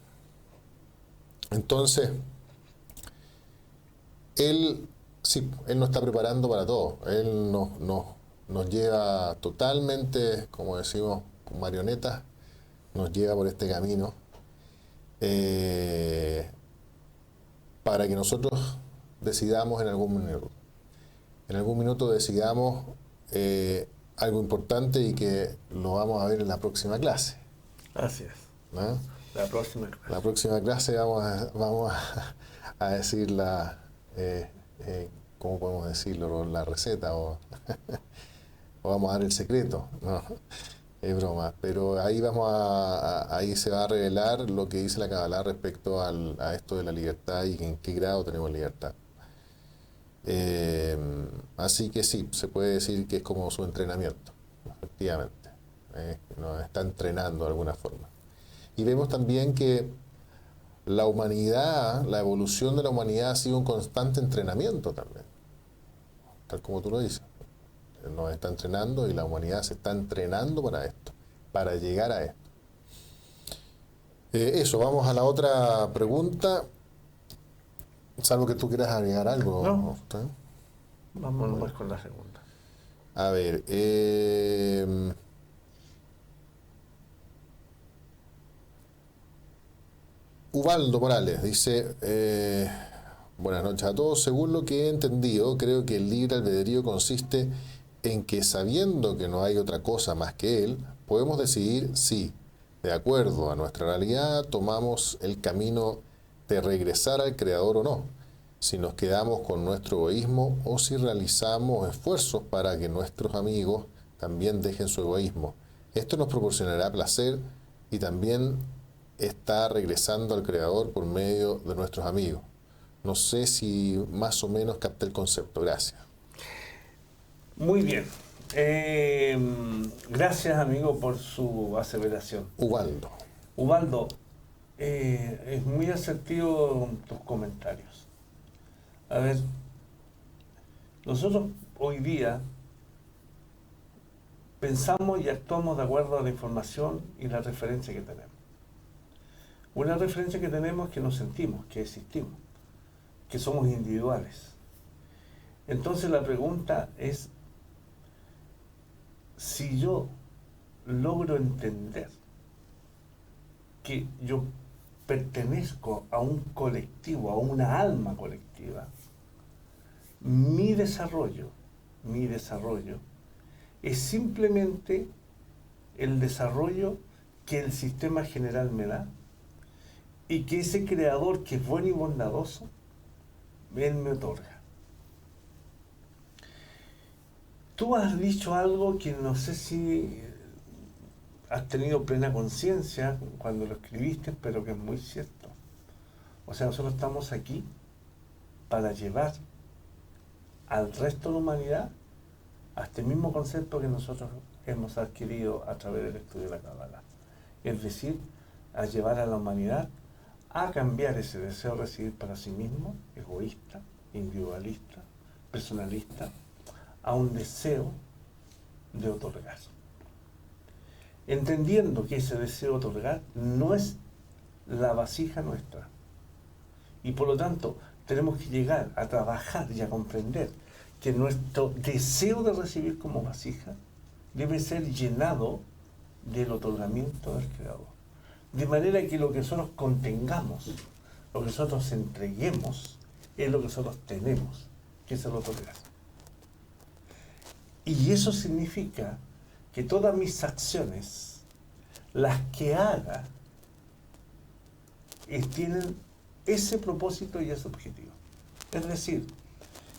Speaker 1: Entonces, Él nos está preparando para todo. Él nos lleva totalmente, como decimos, con marionetas, nos lleva por este camino para que nosotros decidamos en algún minuto. En algún minuto decidamos algo importante y que lo vamos a ver en la próxima clase.
Speaker 2: Así es.
Speaker 1: ¿No?
Speaker 2: La próxima clase.
Speaker 1: La próxima clase vamos a decir ¿cómo podemos decirlo? La receta o vamos a dar el secreto. No, es broma. Pero ahí ahí se va a revelar lo que dice la Kabbalah respecto a esto de la libertad y en qué grado tenemos libertad. Así que sí, se puede decir que es como su entrenamiento, efectivamente. nos está entrenando de alguna forma. Y vemos también que la humanidad, la evolución de la humanidad ha sido un constante entrenamiento también, tal como tú lo dices. Nos está entrenando y la humanidad se está entrenando para esto, para llegar a esto. Eso, vamos a la otra pregunta, salvo que tú quieras agregar algo.
Speaker 2: No.
Speaker 1: ¿Usted?
Speaker 2: Vamos nomás con la segunda.
Speaker 1: A ver, Ubaldo Morales dice, buenas noches a todos. Según lo que he entendido, creo que el libre albedrío consiste en que sabiendo que no hay otra cosa más que él, podemos decidir si, de acuerdo a nuestra realidad, tomamos el camino de regresar al Creador o no, si nos quedamos con nuestro egoísmo o si realizamos esfuerzos para que nuestros amigos también dejen su egoísmo. Esto nos proporcionará placer y también está regresando al Creador por medio de nuestros amigos. No sé si más o menos capté el concepto. Gracias.
Speaker 2: Muy bien. Gracias, amigo, por su aseveración.
Speaker 1: Ubaldo.
Speaker 2: Ubaldo, es muy asertivo tus comentarios. A ver, nosotros hoy día pensamos y actuamos de acuerdo a la información y la referencia que tenemos. Una referencia que tenemos es que nos sentimos, que existimos, que somos individuales. Entonces la pregunta es, si yo logro entender que yo pertenezco a un colectivo, a una alma colectiva, mi desarrollo es simplemente el desarrollo que el sistema general me da y que ese creador que es bueno y bondadoso, él me otorga. Tú has dicho algo que no sé si has tenido plena conciencia cuando lo escribiste, pero que es muy cierto. O sea, nosotros estamos aquí para llevar al resto de la humanidad a este mismo concepto que nosotros hemos adquirido a través del estudio de la Cábala. Es decir, a llevar a la humanidad a cambiar ese deseo de recibir para sí mismo, egoísta, individualista, personalista, a un deseo de otorgar. Entendiendo que ese deseo de otorgar no es la vasija nuestra. Y por lo tanto, tenemos que llegar a trabajar y a comprender que nuestro deseo de recibir como vasija debe ser llenado del otorgamiento del Creador. De manera que lo que nosotros contengamos, lo que nosotros entreguemos, es lo que nosotros tenemos, que es el otorgar. Y eso significa que todas mis acciones, las que haga, tienen ese propósito y ese objetivo. Es decir,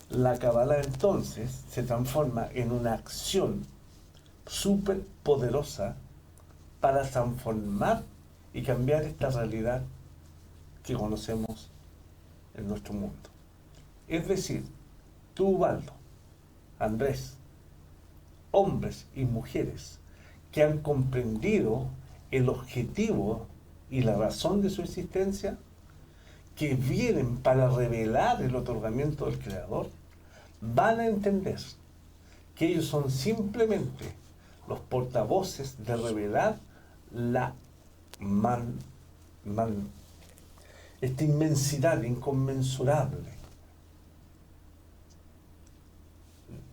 Speaker 2: la Cábala entonces se transforma en una acción súper poderosa para transformar y cambiar esta realidad que conocemos en nuestro mundo. Es decir, tú, Ubaldo, Andrés, hombres y mujeres que han comprendido el objetivo y la razón de su existencia, que vienen para revelar el otorgamiento del Creador, van a entender que ellos son simplemente los portavoces de revelar la esta inmensidad inconmensurable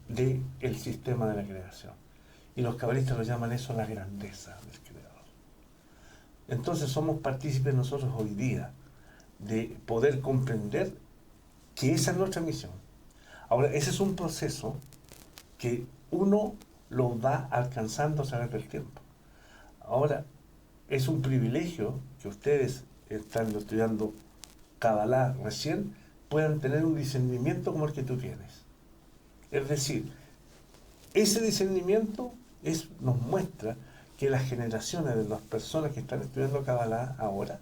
Speaker 2: del sistema de la creación. Y los cabalistas lo llaman eso la grandeza del Creador. Entonces somos partícipes nosotros hoy día de poder comprender que esa es nuestra misión. Ahora, ese es un proceso que uno lo va alcanzando a través del tiempo. Ahora, es un privilegio que ustedes, estando estudiando Kabbalah recién, puedan tener un discernimiento como el que tú tienes. Es decir, ese discernimiento nos muestra que las generaciones de las personas que están estudiando Kabbalah ahora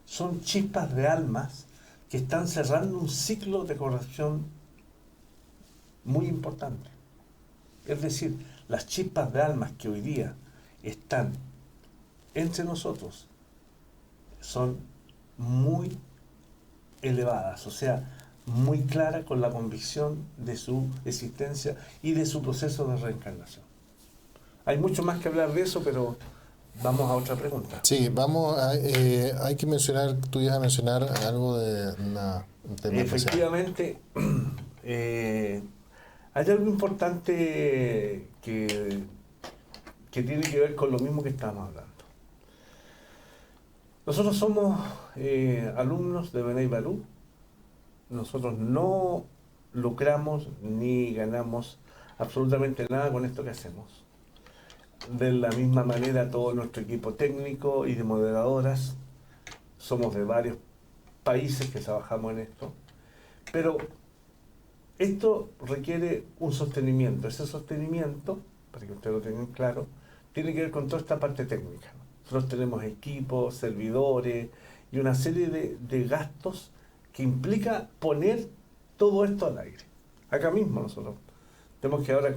Speaker 2: son chispas de almas que están cerrando un ciclo de corrección muy importante. Es decir, las chispas de almas que hoy día están entre nosotros son muy elevadas, o sea, muy claras con la convicción de su existencia y de su proceso de reencarnación. Hay mucho más que hablar de eso, pero vamos a otra pregunta.
Speaker 1: Sí, vamos hay que mencionar, tú ibas a mencionar algo de un tema especial.
Speaker 2: Efectivamente, hay algo importante que tiene que ver con lo mismo que estábamos hablando. Nosotros somos alumnos de Benay Barú. Nosotros no lucramos ni ganamos absolutamente nada con esto que hacemos. De la misma manera, todo nuestro equipo técnico y de moderadoras, somos de varios países que trabajamos en esto, pero esto requiere un sostenimiento. Ese sostenimiento, para que ustedes lo tengan claro, tiene que ver con toda esta parte técnica. Nosotros tenemos equipos, servidores y una serie de gastos que implica poner todo esto al aire. Acá mismo nosotros tenemos que ahora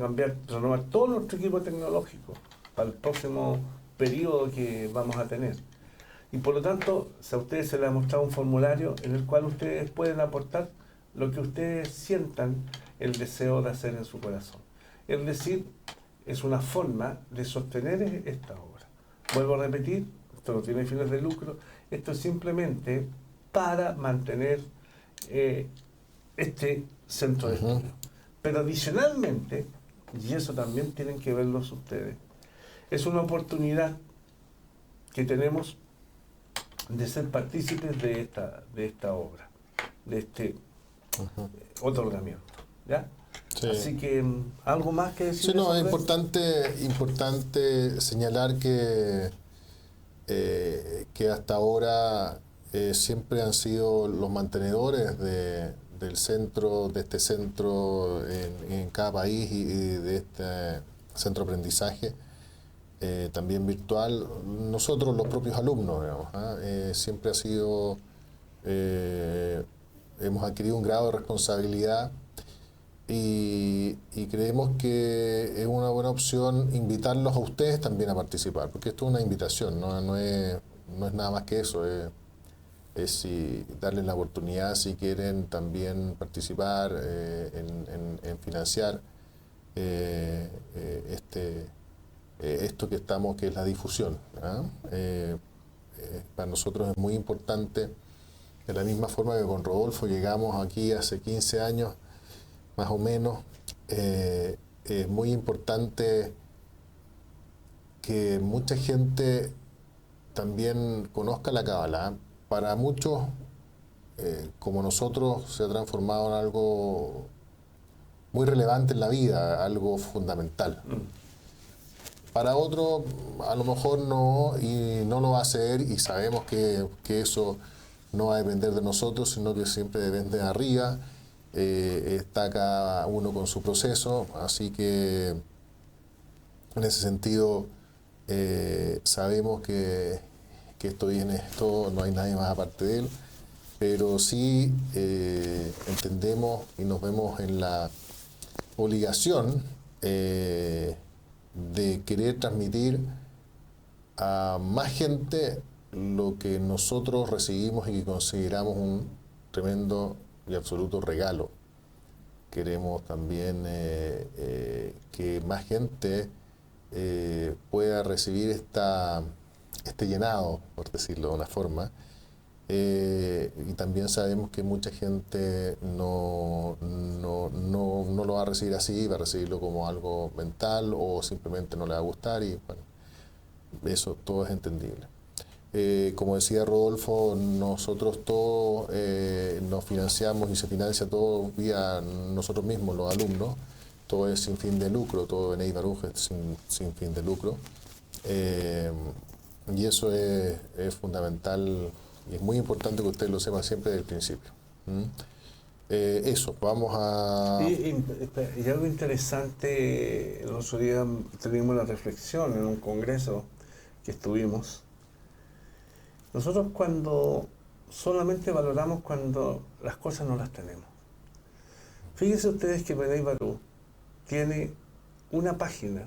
Speaker 2: renovar todo nuestro equipo tecnológico para el próximo periodo que vamos a tener. Y por lo tanto, a ustedes se les ha mostrado un formulario en el cual ustedes pueden aportar lo que ustedes sientan el deseo de hacer en su corazón. Es decir, es una forma de sostener esta obra. Vuelvo a repetir, esto no tiene fines de lucro, esto es simplemente para mantener este centro de estudio. Pero adicionalmente, y eso también tienen que verlo ustedes, es una oportunidad que tenemos de ser partícipes de esta obra, de este otorgamiento, ¿ya?
Speaker 1: Sí.
Speaker 2: Así que, ¿algo más que decir?
Speaker 1: Sí, no, es importante señalar que hasta ahora siempre han sido los mantenedores del centro, de este centro en cada país y de este centro de aprendizaje. También virtual, nosotros los propios alumnos, digamos, siempre ha sido, hemos adquirido un grado de responsabilidad y creemos que es una buena opción invitarlos a ustedes también a participar, porque esto es una invitación, no es nada más que eso, es darles la oportunidad si quieren también participar en financiar esto que es la difusión. Para nosotros es muy importante, de la misma forma que con Rodolfo llegamos aquí hace 15 años, más o menos, es muy importante que mucha gente también conozca la Kabbalah. Para muchos, como nosotros, se ha transformado en algo muy relevante en la vida, algo fundamental. Para otros, a lo mejor no, y no lo va a hacer, y sabemos que eso no va a depender de nosotros, sino que siempre depende de arriba. Está cada uno con su proceso, así que en ese sentido sabemos que esto viene, no hay nadie más aparte de él, pero sí entendemos y nos vemos en la obligación de querer transmitir a más gente lo que nosotros recibimos y que consideramos un tremendo y absoluto regalo. Queremos también que más gente pueda recibir este llenado, por decirlo de una forma, y también sabemos que mucha gente no lo va a recibir así, va a recibirlo como algo mental o simplemente no le va a gustar, y bueno, eso todo es entendible. Como decía Rodolfo, nosotros todos nos financiamos y se financia todo vía nosotros mismos, los alumnos. Todo es sin fin de lucro, todo Benay Barú es sin fin de lucro. Y eso es fundamental y es muy importante que ustedes lo sepan siempre desde el principio. Eso, vamos a...
Speaker 2: Y algo interesante, el otro día tuvimos una reflexión en un congreso que estuvimos. Nosotros solamente valoramos cuando las cosas no las tenemos. Fíjense ustedes que Benay Barú tiene una página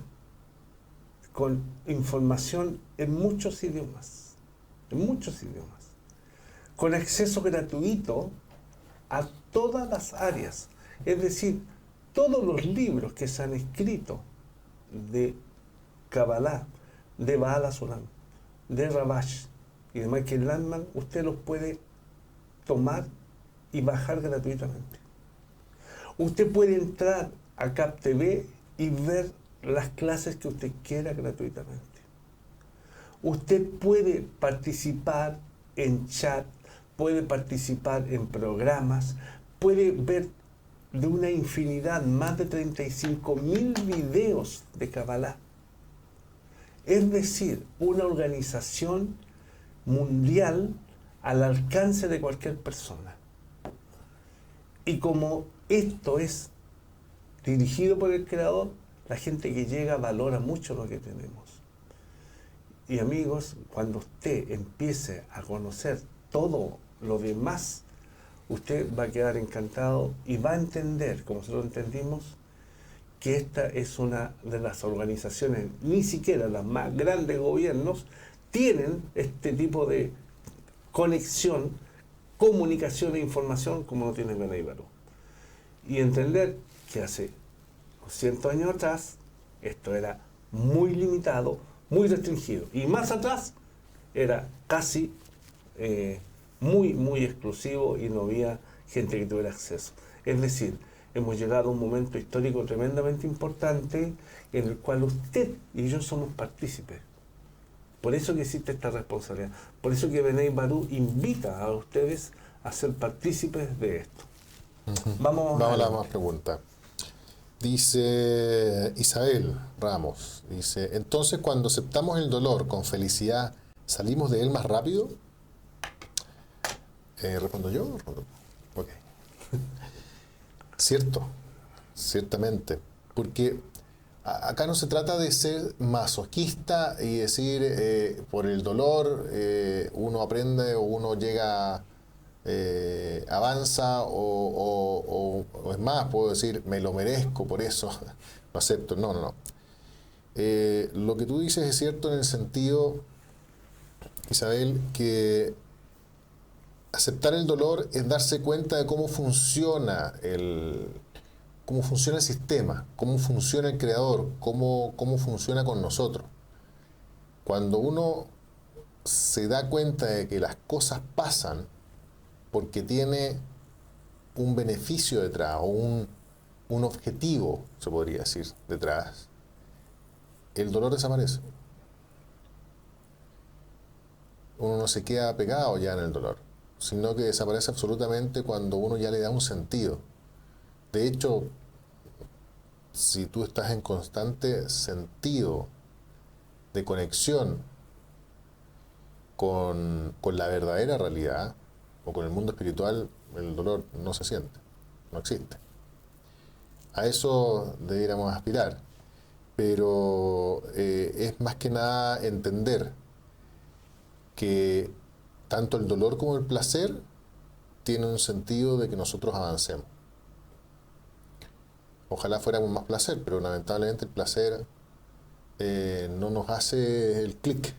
Speaker 2: con información en muchos idiomas, con acceso gratuito a todas las áreas. Es decir, todos los libros que se han escrito de Kabbalah, de Baal HaSulam, de Rabash y de Michael Landman, usted los puede tomar y bajar gratuitamente. Usted puede entrar a CapTV y ver las clases que usted quiera gratuitamente. Usted puede participar en chat, puede participar en programas, puede ver de una infinidad, más de 35.000 videos de Kabbalah. Es decir, una organización mundial al alcance de cualquier persona. Y como esto es dirigido por el Creador, la gente que llega valora mucho lo que tenemos. Y amigos, cuando usted empiece a conocer todo lo demás, usted va a quedar encantado y va a entender, como nosotros entendimos, que esta es una de las organizaciones, ni siquiera las más grandes gobiernos, tienen este tipo de conexión, comunicación e información como lo tiene Benay Barú. Y entender que hace 200 años atrás esto era muy limitado, muy restringido. Y más atrás era casi muy exclusivo y no había gente que tuviera acceso. Es decir, hemos llegado a un momento histórico tremendamente importante en el cual usted y yo somos partícipes. Por eso que existe esta responsabilidad. Por eso que Benay Barú invita a ustedes a ser partícipes de esto. Vamos
Speaker 1: a la más pregunta. Dice Isabel Ramos, dice, entonces cuando aceptamos el dolor con felicidad, ¿salimos de él más rápido? ¿Respondo yo? Ok. Cierto, ciertamente. Porque acá no se trata de ser masoquista y decir por el dolor uno aprende o uno llega, avanza o es más, puedo decir me lo merezco, por eso lo acepto. No. Lo que tú dices es cierto en el sentido, Isabel, que aceptar el dolor es darse cuenta de cómo funciona el sistema, cómo funciona el creador, cómo funciona con nosotros. Cuando uno se da cuenta de que las cosas pasan porque tiene un beneficio detrás o un objetivo, se podría decir, detrás, el dolor desaparece. Uno no se queda pegado ya en el dolor, sino que desaparece absolutamente cuando uno ya le da un sentido. De hecho, si tú estás en constante sentido de conexión con la verdadera realidad o con el mundo espiritual, el dolor no se siente, no existe. A eso debiéramos aspirar, pero es más que nada entender que tanto el dolor como el placer tienen un sentido de que nosotros avancemos. Ojalá fuéramos más placer, pero lamentablemente el placer no nos hace el clic.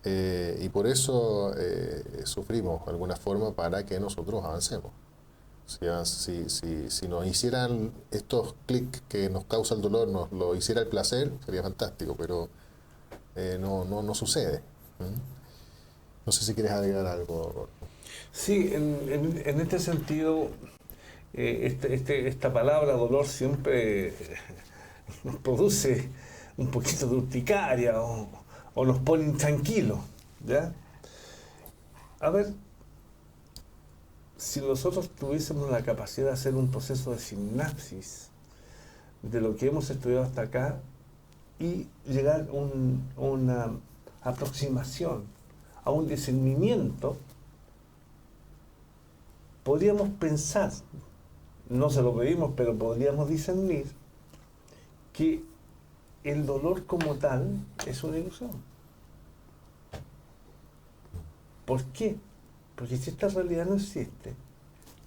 Speaker 1: Y por eso sufrimos de alguna forma para que nosotros avancemos. Si nos hicieran estos clics que nos causa el dolor, nos lo hiciera el placer, sería fantástico, pero no sucede. No sé si quieres agregar algo.
Speaker 2: Sí, en este sentido, esta palabra dolor siempre nos produce un poquito de urticaria o nos pone intranquilos, ¿ya? A ver, si nosotros tuviésemos la capacidad de hacer un proceso de sinapsis de lo que hemos estudiado hasta acá y llegar a una aproximación, a un discernimiento, podríamos pensar, no se lo pedimos, pero podríamos discernir que el dolor como tal es una ilusión. ¿Por qué? Porque si esta realidad no existe,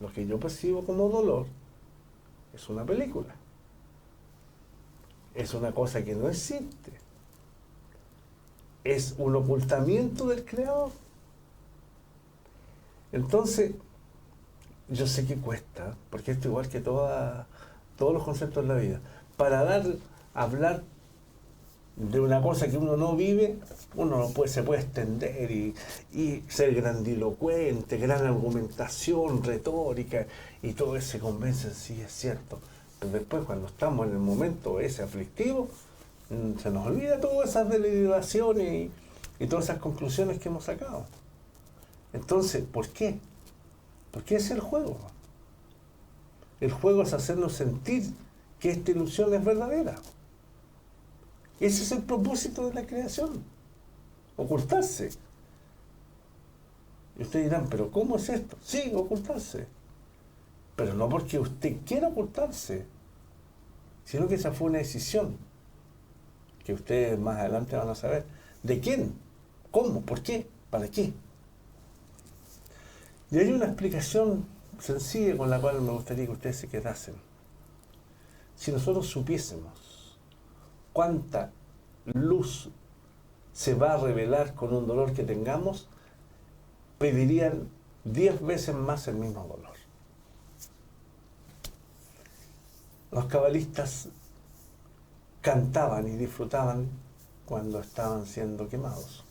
Speaker 2: lo que yo percibo como dolor es una película. es una cosa que no existe. Es un ocultamiento del Creador. Entonces, yo sé que cuesta, porque esto igual que todos los conceptos de la vida. Para hablar de una cosa que uno no vive, uno se puede extender y ser grandilocuente, gran argumentación, retórica, y todo eso se convence, sí, es cierto. Pero después, cuando estamos en el momento ese aflictivo, se nos olvida todas esas deliberaciones y todas esas conclusiones que hemos sacado. Entonces, ¿por qué? Porque es el juego. El juego es hacernos sentir que esta ilusión es verdadera. Ese es el propósito de la creación. Ocultarse. Y ustedes dirán, ¿pero cómo es esto? Sí, ocultarse. Pero no porque usted quiera ocultarse, sino que esa fue una decisión que ustedes más adelante van a saber. ¿De quién? ¿Cómo? ¿Por qué? ¿Para qué? Y hay una explicación sencilla con la cual me gustaría que ustedes se quedasen. Si nosotros supiésemos cuánta luz se va a revelar con un dolor que tengamos, pedirían 10 veces más el mismo dolor. Los cabalistas cantaban y disfrutaban cuando estaban siendo quemados.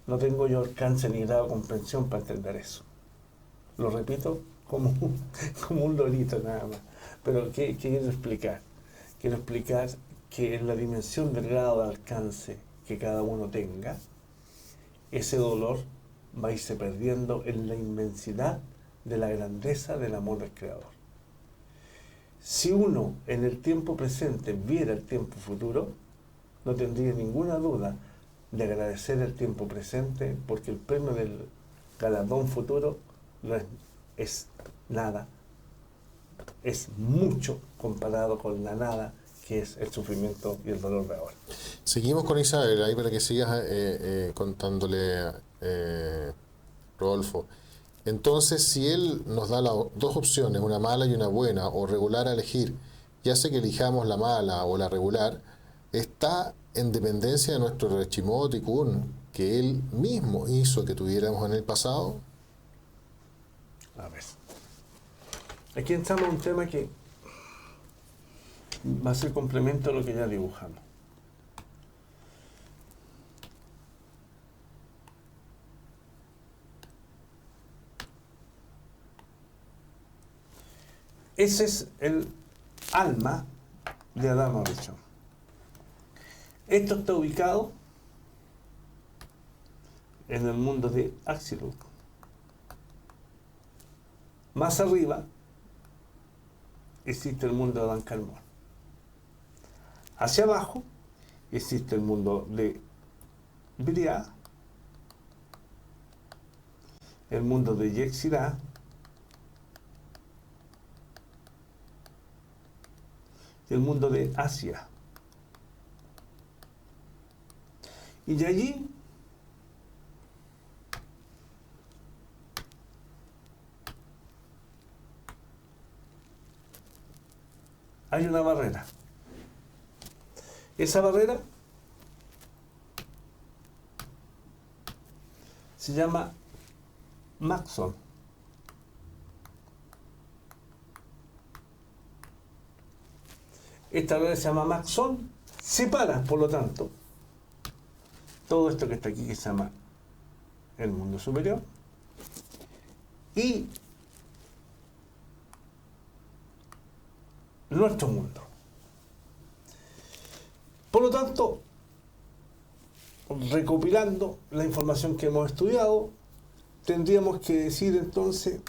Speaker 2: No tengo yo alcance ni grado de comprensión para entender eso. Lo repito como un lorito nada más. Pero ¿qué quiero explicar? Quiero explicar que en la dimensión del grado de alcance que cada uno tenga, ese dolor va a irse perdiendo en la inmensidad de la grandeza del amor del Creador. Si uno en el tiempo presente viera el tiempo futuro, no tendría ninguna duda de agradecer el tiempo presente, porque el premio del galardón futuro no es nada, es mucho comparado con la nada que es el sufrimiento y el dolor de ahora.
Speaker 1: Seguimos con Isabel, ahí para que sigas contándole, Rodolfo. Entonces, si él nos da dos opciones, una mala y una buena, o regular a elegir, ya sea que elijamos la mala o la regular, está en dependencia de nuestro Reshimot Tikkun, que él mismo hizo que tuviéramos en el pasado.
Speaker 2: A ver. Aquí entramos a un tema que va a ser complemento a lo que ya dibujamos. Ese es el alma de Adán Arishon. Esto está ubicado en el mundo de Axilut. Más arriba existe el mundo de Adán Carmón. Hacia abajo existe el mundo de Briá, el mundo de Yetzirah, y el mundo de Asia. Y de allí hay una barrera. Esa barrera se llama Maxon. Esta barrera se llama Maxon, separa, por lo tanto, todo esto que está aquí, que se llama el mundo superior, y nuestro mundo. Por lo tanto, recopilando la información que hemos estudiado, tendríamos que decir entonces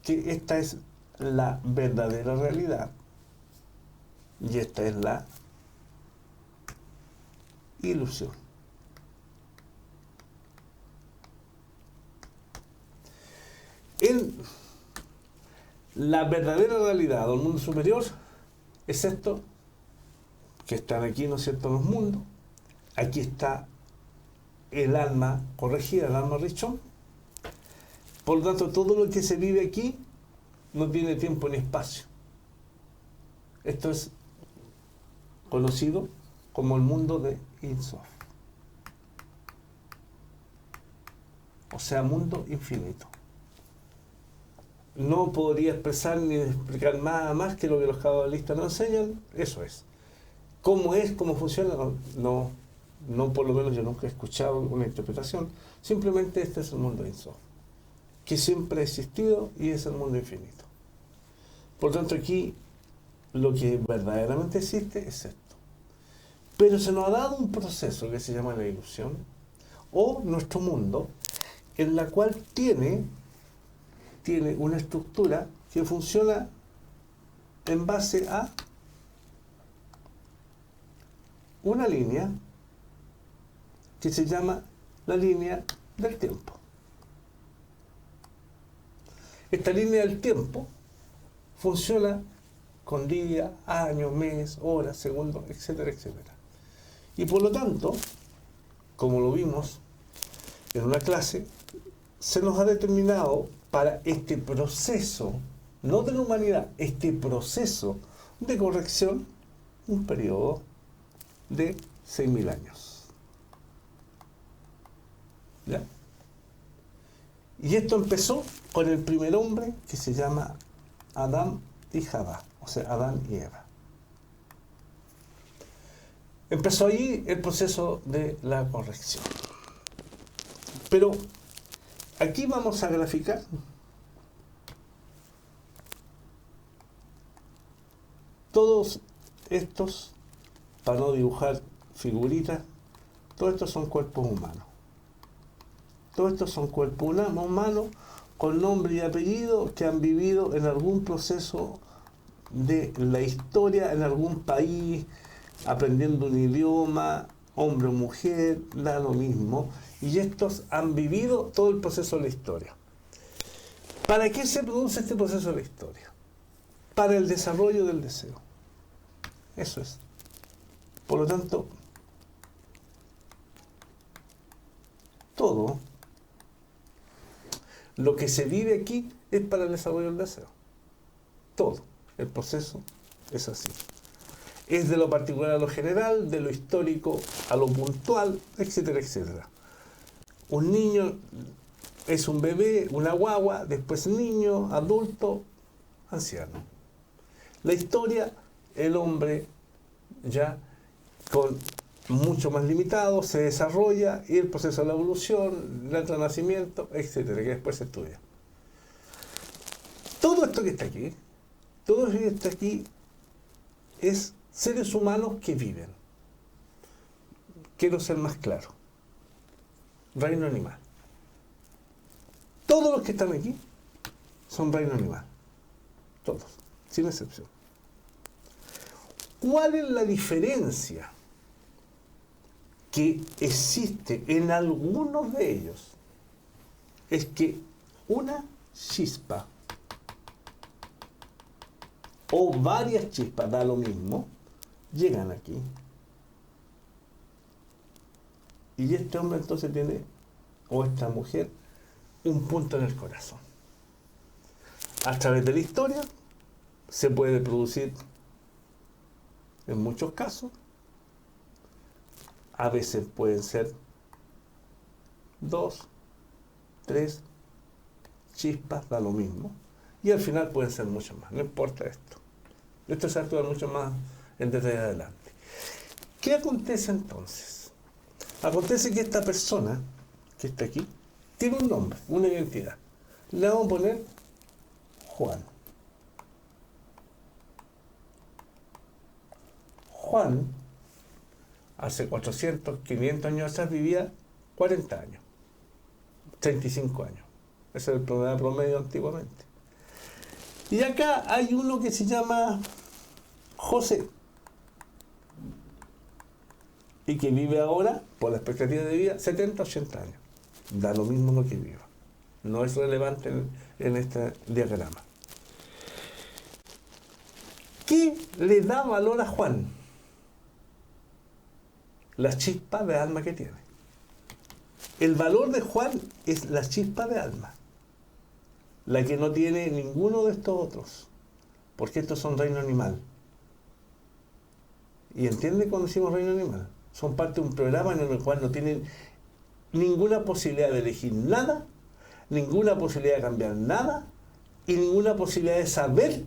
Speaker 2: que esta es la verdadera realidad y esta es la ilusión. En la verdadera realidad del mundo superior es esto que están aquí, ¿no es cierto?, los mundos. Aquí está el alma corregida, el alma Rishon. Por lo tanto, todo lo que se vive aquí no tiene tiempo ni espacio. Esto es conocido como el mundo de Ein Sof. O sea, mundo infinito. No podría expresar ni explicar nada más que lo que los cabalistas nos enseñan. Eso es. ¿Cómo es? ¿Cómo funciona? No, por lo menos yo nunca he escuchado una interpretación. Simplemente este es el mundo de Ein Sof, que siempre ha existido y es el mundo infinito. Por tanto, aquí lo que verdaderamente existe es esto. Pero se nos ha dado un proceso que se llama la ilusión, o nuestro mundo, en la cual tiene una estructura que funciona en base a una línea que se llama la línea del tiempo. Esta línea del tiempo funciona con día, año, mes, horas, segundos, etcétera, etcétera. Y por lo tanto, como lo vimos en una clase, se nos ha determinado para este proceso, no de la humanidad, este proceso de corrección, un periodo de 6.000 años. ¿Ya? Y esto empezó con el primer hombre que se llama Adán y Jabá, o sea, Adán y Eva. Empezó ahí el proceso de la corrección. Pero aquí vamos a graficar todos estos, para no dibujar figuritas, todos estos son cuerpos humanos. Todos estos son cuerpos humanos con nombre y apellido que han vivido en algún proceso de la historia, en algún país, aprendiendo un idioma, hombre o mujer, da lo mismo. Y estos han vivido todo el proceso de la historia. ¿Para qué se produce este proceso de la historia? Para el desarrollo del deseo. Eso es. Por lo tanto, todo lo que se vive aquí es para el desarrollo del deseo. Todo. El proceso es así. Es de lo particular a lo general, de lo histórico a lo puntual, etcétera, etcétera. Un niño es un bebé, una guagua, después niño, adulto, anciano. La historia, el hombre ya con mucho más limitado, se desarrolla y el proceso de la evolución, el renacimiento, etcétera, que después se estudia. Todo esto que está aquí, todo esto que está aquí es seres humanos que viven. Quiero ser más claro. Reino animal. Todos los que están aquí son reino animal. Todos, sin excepción. ¿Cuál es la diferencia que existe en algunos de ellos? Es que una chispa o varias chispas, da lo mismo, llegan aquí. Y este hombre entonces tiene, o esta mujer, un punto en el corazón. A través de la historia se puede producir, en muchos casos, a veces pueden ser 2, 3 chispas, da lo mismo. Y al final pueden ser mucho más, no importa esto. Esto se actúa mucho más en detalle adelante. ¿Qué acontece entonces? Acontece que esta persona que está aquí tiene un nombre, una identidad. Le vamos a poner Juan. Juan, hace 400, 500 años atrás vivía 40 años, 35 años. Ese es el promedio antiguamente. Y acá hay uno que se llama José y que vive ahora, por la expectativa de vida, 70, 80 años. Da lo mismo lo que viva. No es relevante en este diagrama. ¿Qué le da valor a Juan? La chispa de alma que tiene. El valor de Juan es la chispa de alma, la que no tiene ninguno de estos otros, porque estos son reino animal. ¿Y entienden cuando decimos reino animal? Son parte de un programa en el cual no tienen ninguna posibilidad de elegir nada, ninguna posibilidad de cambiar nada y ninguna posibilidad de saber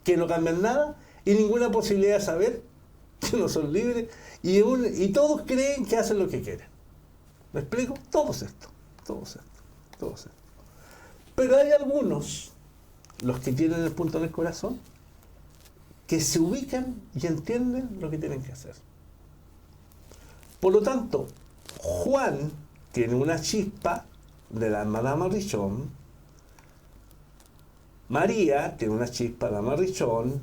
Speaker 2: que no cambian nada y ninguna posibilidad de saber que no son libres y todos creen que hacen lo que quieren. ¿Me explico? Todos esto. Pero hay algunos, los que tienen el punto en el corazón, que se ubican y entienden lo que tienen que hacer. Por lo tanto, Juan tiene una chispa de la alma de Amarrichón, María tiene una chispa de Amarrichón,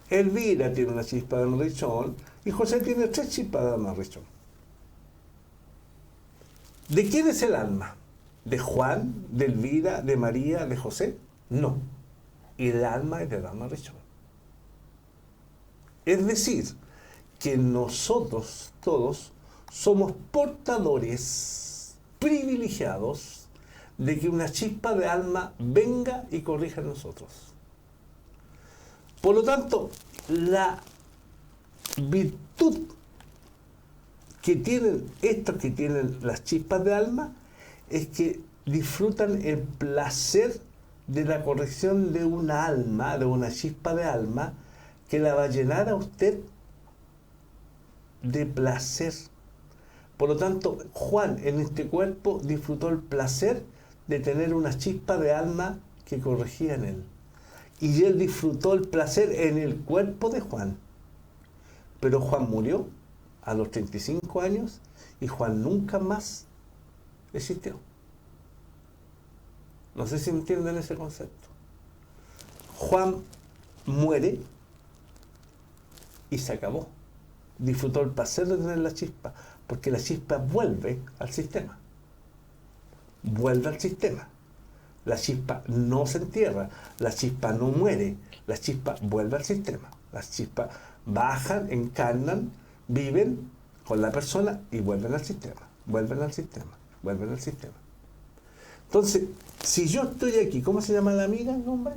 Speaker 2: Elvira tiene una chispa de Amarrichón y José tiene 3 chispas de Amarrichón. ¿De quién es el alma? ¿De Juan, de Elvira, de María, de José? No. Y el alma es de Amarrichón. Es decir, que nosotros todos somos portadores privilegiados de que una chispa de alma venga y corrija a nosotros. Por lo tanto, la virtud que tienen estos que tienen las chispas de alma es que disfrutan el placer de la corrección de una alma, de una chispa de alma, que la va a llenar a usted de placer. Por lo tanto, Juan en este cuerpo disfrutó el placer de tener una chispa de alma que corregía en él. Y él disfrutó el placer en el cuerpo de Juan. Pero Juan murió a los 35 años y Juan nunca más existió. No sé si entienden ese concepto. Juan muere y se acabó. Disfrutó el placer de tener la chispa, porque la chispa vuelve al sistema. Vuelve al sistema. La chispa no se entierra, la chispa no muere, la chispa vuelve al sistema. Las chispas bajan, encarnan, viven con la persona y vuelven al sistema, vuelven al sistema, vuelven al sistema. Entonces, si yo estoy aquí, ¿cómo se llama la amiga, hombre?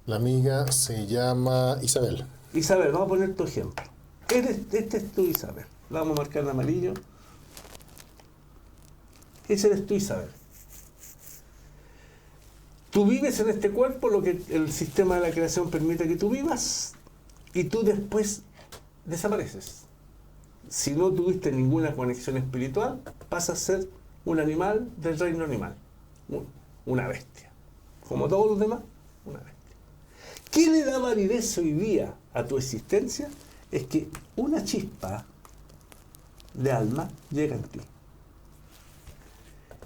Speaker 1: La amiga se llama Isabel.
Speaker 2: Isabel, vamos a poner tu ejemplo. Este es tu Isabel. La vamos a marcar en amarillo. Ese eres tú, Isabel. Tú vives en este cuerpo, lo que el sistema de la creación permite que tú vivas, y tú después desapareces. Si no tuviste ninguna conexión espiritual, pasas a ser un animal del reino animal. Una bestia. Como todos los demás, una bestia. ¿Qué le da validez hoy día a tu existencia? Es que una chispa de alma llega en ti.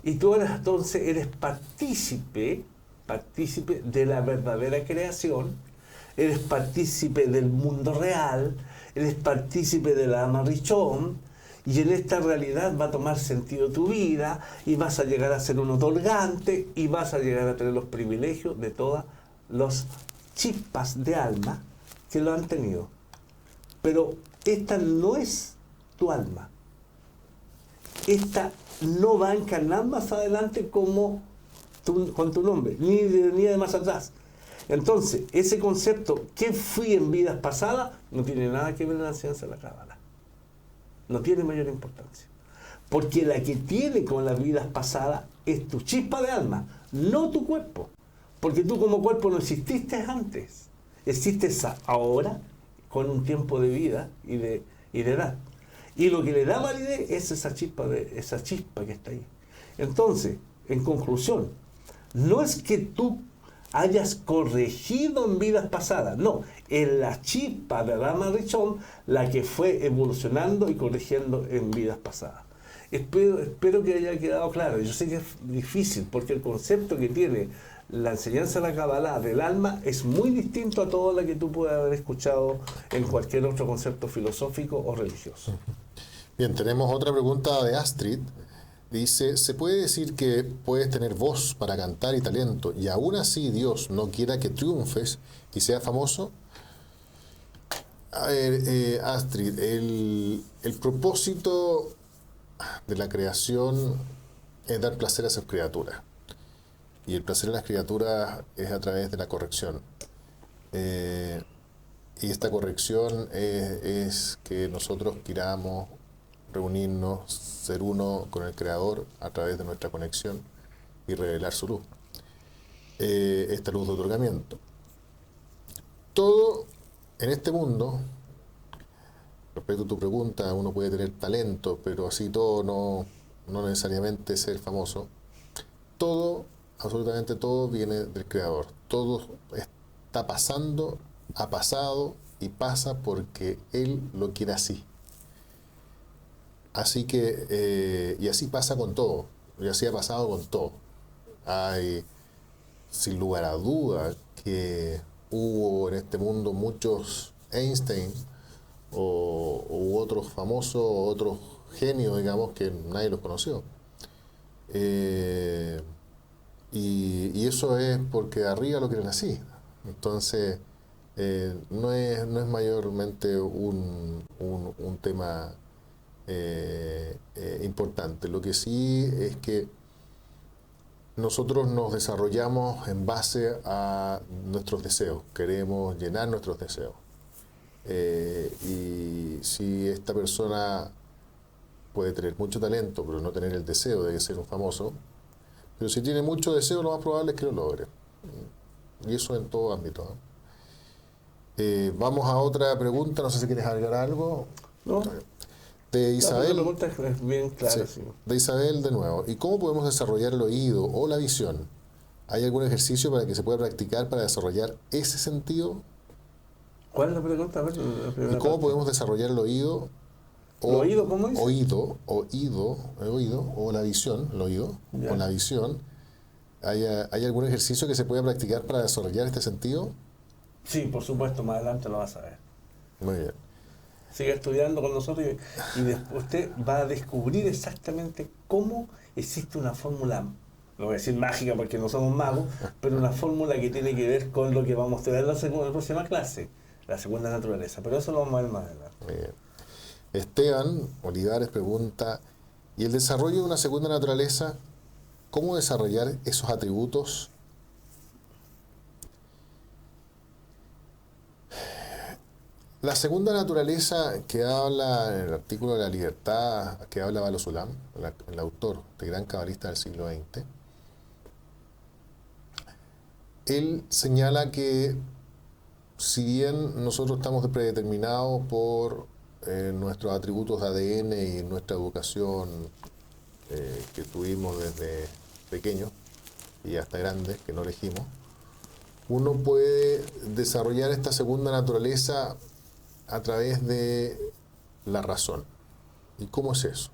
Speaker 2: Y tú entonces eres partícipe de la verdadera creación, eres partícipe del mundo real, eres partícipe de la Amarrichón, y en esta realidad va a tomar sentido tu vida, y vas a llegar a ser un otorgante, y vas a llegar a tener los privilegios de todas las chispas de alma que lo han tenido. Pero esta no es tu alma. Esta no va a encarnar más adelante como con tu nombre, ni de más atrás. Entonces, ese concepto, ¿qué fui en vidas pasadas? No tiene nada que ver con la enseñanza de la Cábala. No tiene mayor importancia. Porque la que tiene con las vidas pasadas es tu chispa de alma, no tu cuerpo. Porque tú como cuerpo no exististe antes. Existes ahora con un tiempo de vida y de edad. Y lo que le da validez es esa chispa que está ahí. Entonces, en conclusión, no es que tú hayas corregido en vidas pasadas, no, es la chispa de la Amarrichón la que fue evolucionando y corrigiendo en vidas pasadas. Espero que haya quedado claro. Yo sé que es difícil porque el concepto que tiene la enseñanza de la Kabbalah del alma es muy distinto a todo lo que tú puedas haber escuchado en cualquier otro concepto filosófico o religioso.
Speaker 1: Bien, tenemos otra pregunta de Astrid. Dice, ¿se puede decir que puedes tener voz para cantar y talento y aún así Dios no quiera que triunfes y seas famoso? A ver, Astrid, el propósito de la creación es dar placer a sus criaturas. Y el placer a las criaturas es a través de la corrección. Y esta corrección es que nosotros queramos reunirnos, ser uno con el Creador a través de nuestra conexión y revelar su luz. Esta luz de otorgamiento. Todo en este mundo, respecto a tu pregunta, uno puede tener talento, pero así todo no necesariamente ser famoso. Todo, absolutamente todo viene del Creador. Todo está pasando, ha pasado y pasa porque Él lo quiere así. Así que, y así pasa con todo, y así ha pasado con todo. Hay, sin lugar a duda, que hubo en este mundo muchos Einstein u otros famosos, otros genios, digamos, que nadie los conoció. Y eso es porque arriba lo quieren así. Entonces, no es mayormente un tema importante. Lo que sí es que nosotros nos desarrollamos en base a nuestros deseos, queremos llenar nuestros deseos. Y si esta persona puede tener mucho talento, pero no tener el deseo de ser un famoso, pero si tiene mucho deseo, lo más probable es que lo logre. Y eso en todo ámbito, ¿no? Vamos a otra pregunta, no sé si quieres agregar algo.
Speaker 2: No.
Speaker 1: De Isabel.
Speaker 2: La pregunta es bien clara,
Speaker 1: Sí,
Speaker 2: sí.
Speaker 1: de Isabel de nuevo. ¿Y cómo podemos desarrollar el oído o la visión? ¿Hay algún ejercicio para que se pueda practicar para desarrollar ese sentido?
Speaker 2: ¿Cuál es la pregunta? A ver, la
Speaker 1: ¿Y
Speaker 2: primera
Speaker 1: cómo
Speaker 2: parte.
Speaker 1: podemos desarrollar el oído?
Speaker 2: ¿El oído, cómo dice?
Speaker 1: El oído o la visión, el oído
Speaker 2: Ya.
Speaker 1: o la visión. ¿Hay algún ejercicio que se pueda practicar para desarrollar este sentido?
Speaker 2: Sí, por supuesto, más adelante lo vas a ver.
Speaker 1: Muy bien.
Speaker 2: Siga estudiando con nosotros y después usted va a descubrir exactamente cómo existe una fórmula, no voy a decir mágica porque no somos magos, pero una fórmula que tiene que ver con lo que vamos a estudiar en la próxima clase, la segunda naturaleza. Pero eso lo vamos a ver más adelante.
Speaker 1: Muy bien. Esteban Olivares pregunta, ¿y el desarrollo de una segunda naturaleza, cómo desarrollar esos atributos? La segunda naturaleza que habla en el artículo de la libertad, que habla Balo Sulam, el autor de gran cabalista del siglo XX, él señala que si bien nosotros estamos predeterminados por nuestros atributos de ADN y nuestra educación que tuvimos desde pequeños y hasta grandes, que no elegimos, uno puede desarrollar esta segunda naturaleza a través de la razón. ¿Y cómo es eso?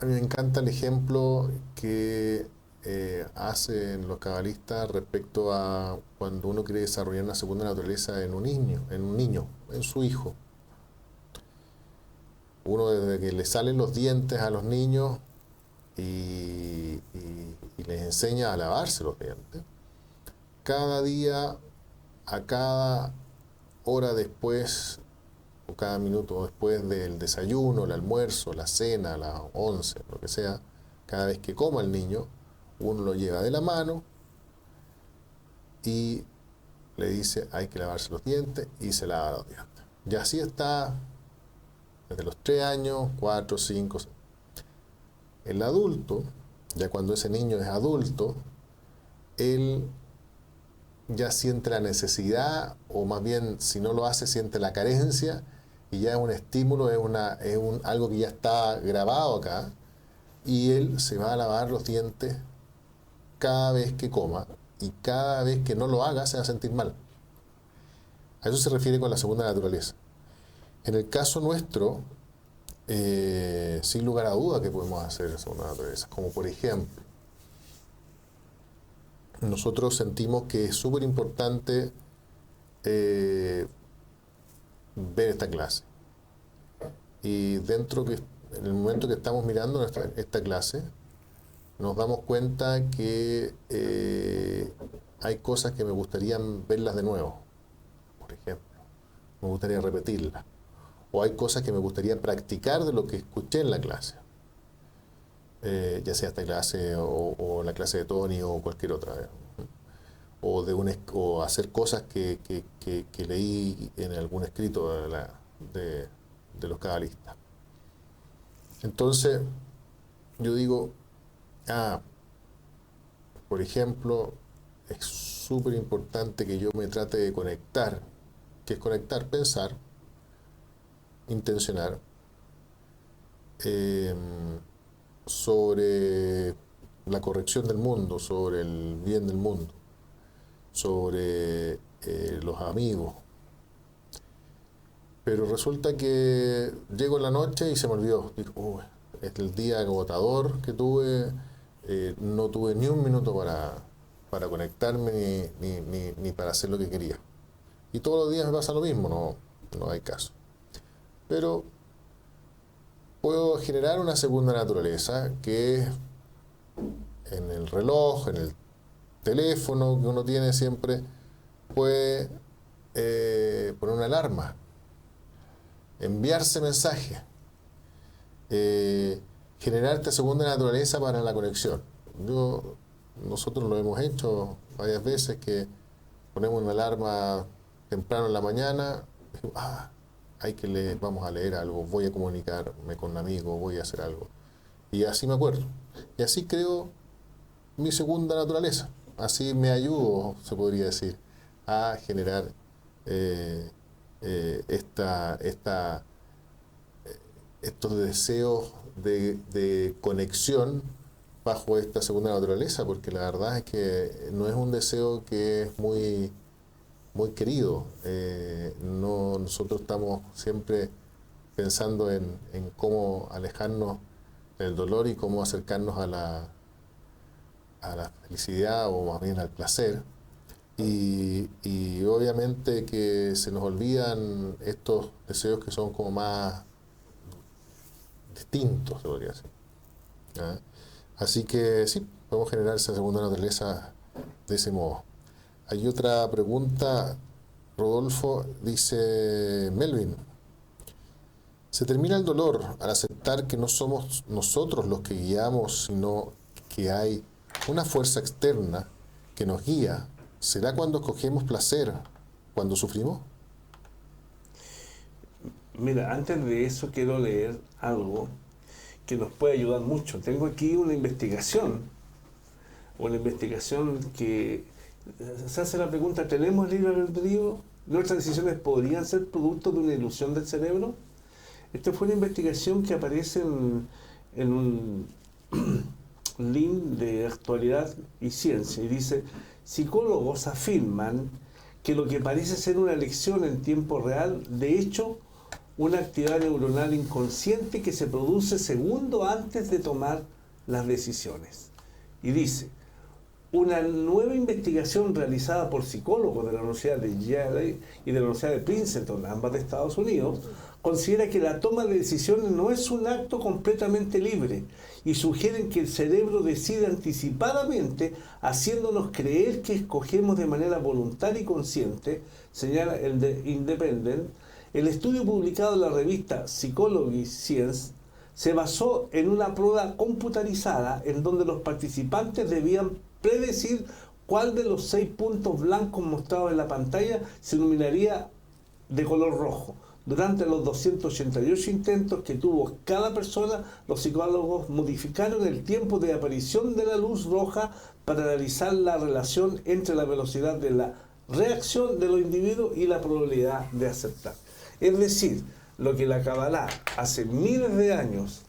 Speaker 1: A mí me encanta el ejemplo que hacen los cabalistas respecto a cuando uno quiere desarrollar una segunda naturaleza en un niño, en su hijo. Uno desde que le salen los dientes a los niños y les enseña a lavarse los dientes, cada día, a cada hora después o cada minuto después del desayuno, el almuerzo, la cena, las 11, lo que sea, cada vez que coma el niño, uno lo lleva de la mano y le dice hay que lavarse los dientes y se lava los dientes. Y así está desde los 3 años, 4, 5, 6. El adulto, ya cuando ese niño es adulto, él ya siente la necesidad, o más bien si no lo hace siente la carencia, y ya es un estímulo, algo que ya está grabado acá, y él se va a lavar los dientes cada vez que coma, y cada vez que no lo haga se va a sentir mal. A eso se refiere con la segunda naturaleza. En el caso nuestro, sin lugar a duda que podemos hacer segunda naturaleza, como por ejemplo, nosotros sentimos que es súper importante ver esta clase. Y en el momento que estamos mirando esta clase, nos damos cuenta que hay cosas que me gustaría verlas de nuevo, por ejemplo. Me gustaría repetirlas. O hay cosas que me gustaría practicar de lo que escuché en la clase. Ya sea esta clase o la clase de Tony o cualquier otra. o hacer cosas que leí en algún escrito de los cabalistas. Entonces, yo digo, por ejemplo, es súper importante que yo me trate de conectar. ¿Qué es conectar? Pensar, intencionar, sobre la corrección del mundo, sobre el bien del mundo, sobre los amigos. Pero resulta que llego en la noche y se me olvidó. Digo, es el día agotador que tuve, no tuve ni un minuto para conectarme ni para hacer lo que quería. Y todos los días me pasa lo mismo, no hay caso. Pero puedo generar una segunda naturaleza que es en el reloj, en el teléfono que uno tiene siempre, puede poner una alarma, enviarse mensajes, generar esta segunda naturaleza para la conexión. Nosotros lo hemos hecho varias veces, que ponemos una alarma temprano en la mañana, vamos a leer algo, voy a comunicarme con un amigo, voy a hacer algo. Y así me acuerdo. Y así creo mi segunda naturaleza. Así me ayudo, se podría decir, a generar estos deseos de conexión bajo esta segunda naturaleza, porque la verdad es que no es un deseo que es muy querido. Nosotros estamos siempre pensando en cómo alejarnos del dolor y cómo acercarnos a la felicidad, o más bien al placer. Y obviamente que se nos olvidan estos deseos que son como más distintos, se podría decir. ¿Ah? Así que sí, podemos generar esa segunda naturaleza de ese modo. Hay otra pregunta, Rodolfo, dice Melvin: ¿se termina el dolor al aceptar que no somos nosotros los que guiamos, sino que hay una fuerza externa que nos guía? ¿Será cuando escogemos placer, cuando sufrimos?
Speaker 2: Mira, antes de eso quiero leer algo que nos puede ayudar mucho. Tengo aquí una investigación que se hace la pregunta: ¿tenemos libre albedrío? ¿Nuestras decisiones podrían ser producto de una ilusión del cerebro? Esta fue una investigación que aparece en un link de Actualidad y Ciencia, y dice: psicólogos afirman que lo que parece ser una elección en tiempo real, de hecho, una actividad neuronal inconsciente que se produce segundo antes de tomar las decisiones. Y dice: una nueva investigación realizada por psicólogos de la Universidad de Yale y de la Universidad de Princeton, ambas de Estados Unidos, considera que la toma de decisiones no es un acto completamente libre, y sugieren que el cerebro decide anticipadamente, haciéndonos creer que escogemos de manera voluntaria y consciente, señala el de Independent. El estudio publicado en la revista Psychology Science se basó en una prueba computarizada en donde los participantes debían predecir cuál de los 6 puntos blancos mostrados en la pantalla se iluminaría de color rojo. Durante los 288 intentos que tuvo cada persona, los psicólogos modificaron el tiempo de aparición de la luz roja para analizar la relación entre la velocidad de la reacción de los individuos y la probabilidad de aceptar. Es decir, lo que la Kabbalah hace miles de años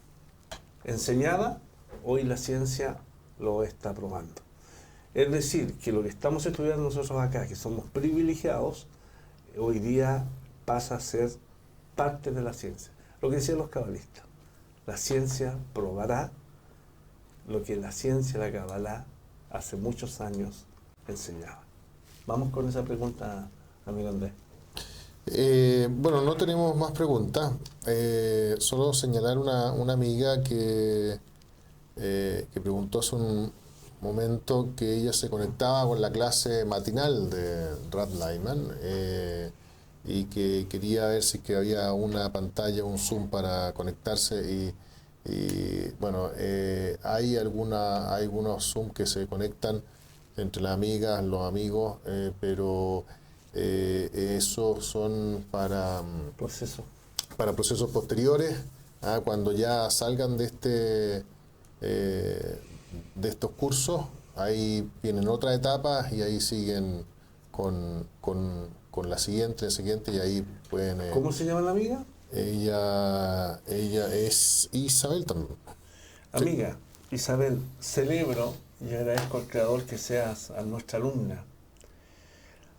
Speaker 2: enseñaba, hoy la ciencia lo está probando. Es decir, que lo que estamos estudiando nosotros acá, que somos privilegiados, hoy día pasa a ser parte de la ciencia. Lo que decían los cabalistas: la ciencia probará lo que la ciencia, la Kabbalah, hace muchos años enseñaba. Vamos con esa pregunta, amigo Andrés.
Speaker 1: Bueno, no tenemos más preguntas. Solo señalar una amiga que preguntó hace un momento que ella se conectaba con la clase matinal de Rad Lyman, y que quería ver si que había una pantalla, un Zoom para conectarse, y bueno, hay algunos Zoom que se conectan entre las amigas, los amigos, pero esos son
Speaker 2: Proceso.
Speaker 1: para procesos posteriores, cuando ya salgan de estos cursos, ahí vienen otras etapas y ahí siguen con la siguiente, y ahí pueden...
Speaker 2: ¿Cómo se llama la amiga?
Speaker 1: Ella es Isabel también. Sí.
Speaker 2: Amiga, Isabel, celebro y agradezco al Creador que seas a nuestra alumna.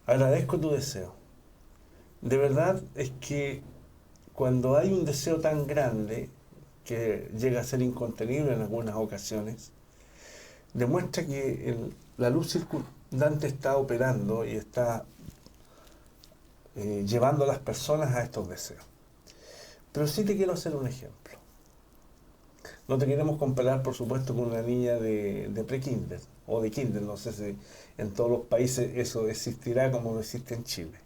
Speaker 2: Agradezco tu deseo. De verdad es que cuando hay un deseo tan grande que llega a ser incontenible en algunas ocasiones, demuestra que la luz circundante está operando y está llevando a las personas a estos deseos. Pero sí te quiero hacer un ejemplo. No te queremos comparar, por supuesto, con una niña de pre-kinder o de kinder. No sé si en todos los países eso existirá como no existe en Chile.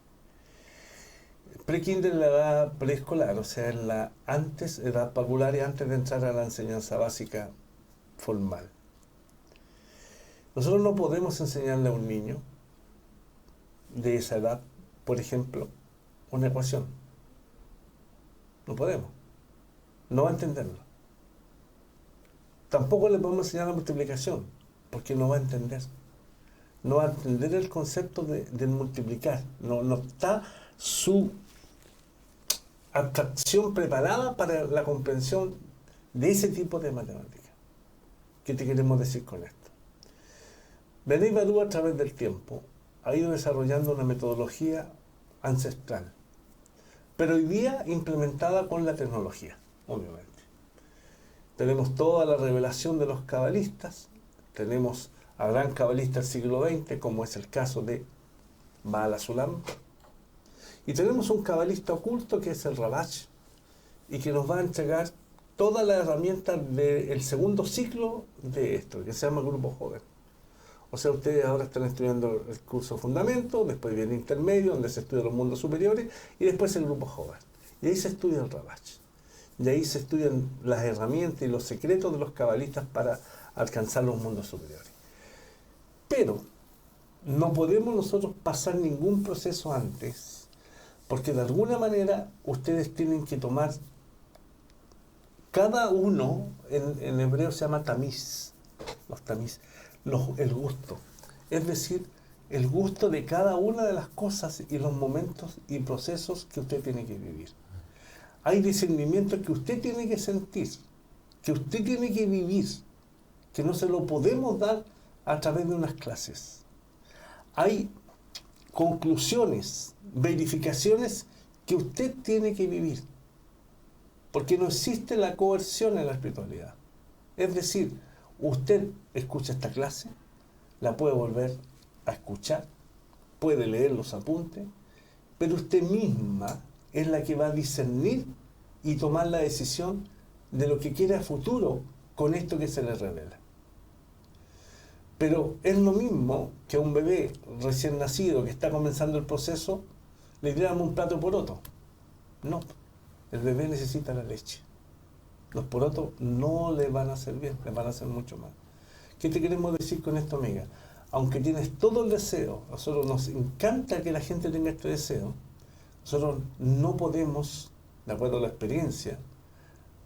Speaker 2: Pre-kinder es la edad preescolar, o sea, es la edad parvularia antes de entrar a la enseñanza básica formal. Nosotros no podemos enseñarle a un niño de esa edad, por ejemplo, una ecuación. No podemos. No va a entenderlo. Tampoco le podemos enseñar la multiplicación, porque no va a entender. No va a entender el concepto de multiplicar. No está su abstracción preparada para la comprensión de ese tipo de matemática. ¿Qué te queremos decir con esto? Benet Badu, a través del tiempo, ha ido desarrollando una metodología ancestral, pero hoy día implementada con la tecnología, obviamente. Tenemos toda la revelación de los cabalistas, tenemos a gran cabalista del siglo XX, como es el caso de Baal HaSulam, y tenemos un cabalista oculto que es el Rabash, y que nos va a entregar toda la herramienta del segundo ciclo de esto, que se llama Grupo Joven. O sea, ustedes ahora están estudiando el curso Fundamento, después viene Intermedio, donde se estudian los mundos superiores, y después el Grupo Joven. Y ahí se estudia el Rabash. Y ahí se estudian las herramientas y los secretos de los cabalistas para alcanzar los mundos superiores. Pero no podemos nosotros pasar ningún proceso antes, porque de alguna manera ustedes tienen que tomar cada uno, en hebreo se llama tamiz, los tamiz, el gusto. Es decir, el gusto de cada una de las cosas y los momentos y procesos que usted tiene que vivir. Hay discernimientos que usted tiene que sentir, que usted tiene que vivir, que no se lo podemos dar a través de unas clases. Hay conclusiones, verificaciones que usted tiene que vivir, porque no existe la coerción en la espiritualidad. Es decir, usted escucha esta clase, la puede volver a escuchar, puede leer los apuntes, pero usted misma es la que va a discernir y tomar la decisión de lo que quiere a futuro con esto que se le revela. Pero es lo mismo que a un bebé recién nacido que está comenzando el proceso, le tiramos un plato de poroto. No, el bebé necesita la leche. Los porotos no le van a hacer bien, le van a hacer mucho mal. ¿Qué te queremos decir con esto, amiga? Aunque tienes todo el deseo, a nosotros nos encanta que la gente tenga este deseo, nosotros no podemos, de acuerdo a la experiencia,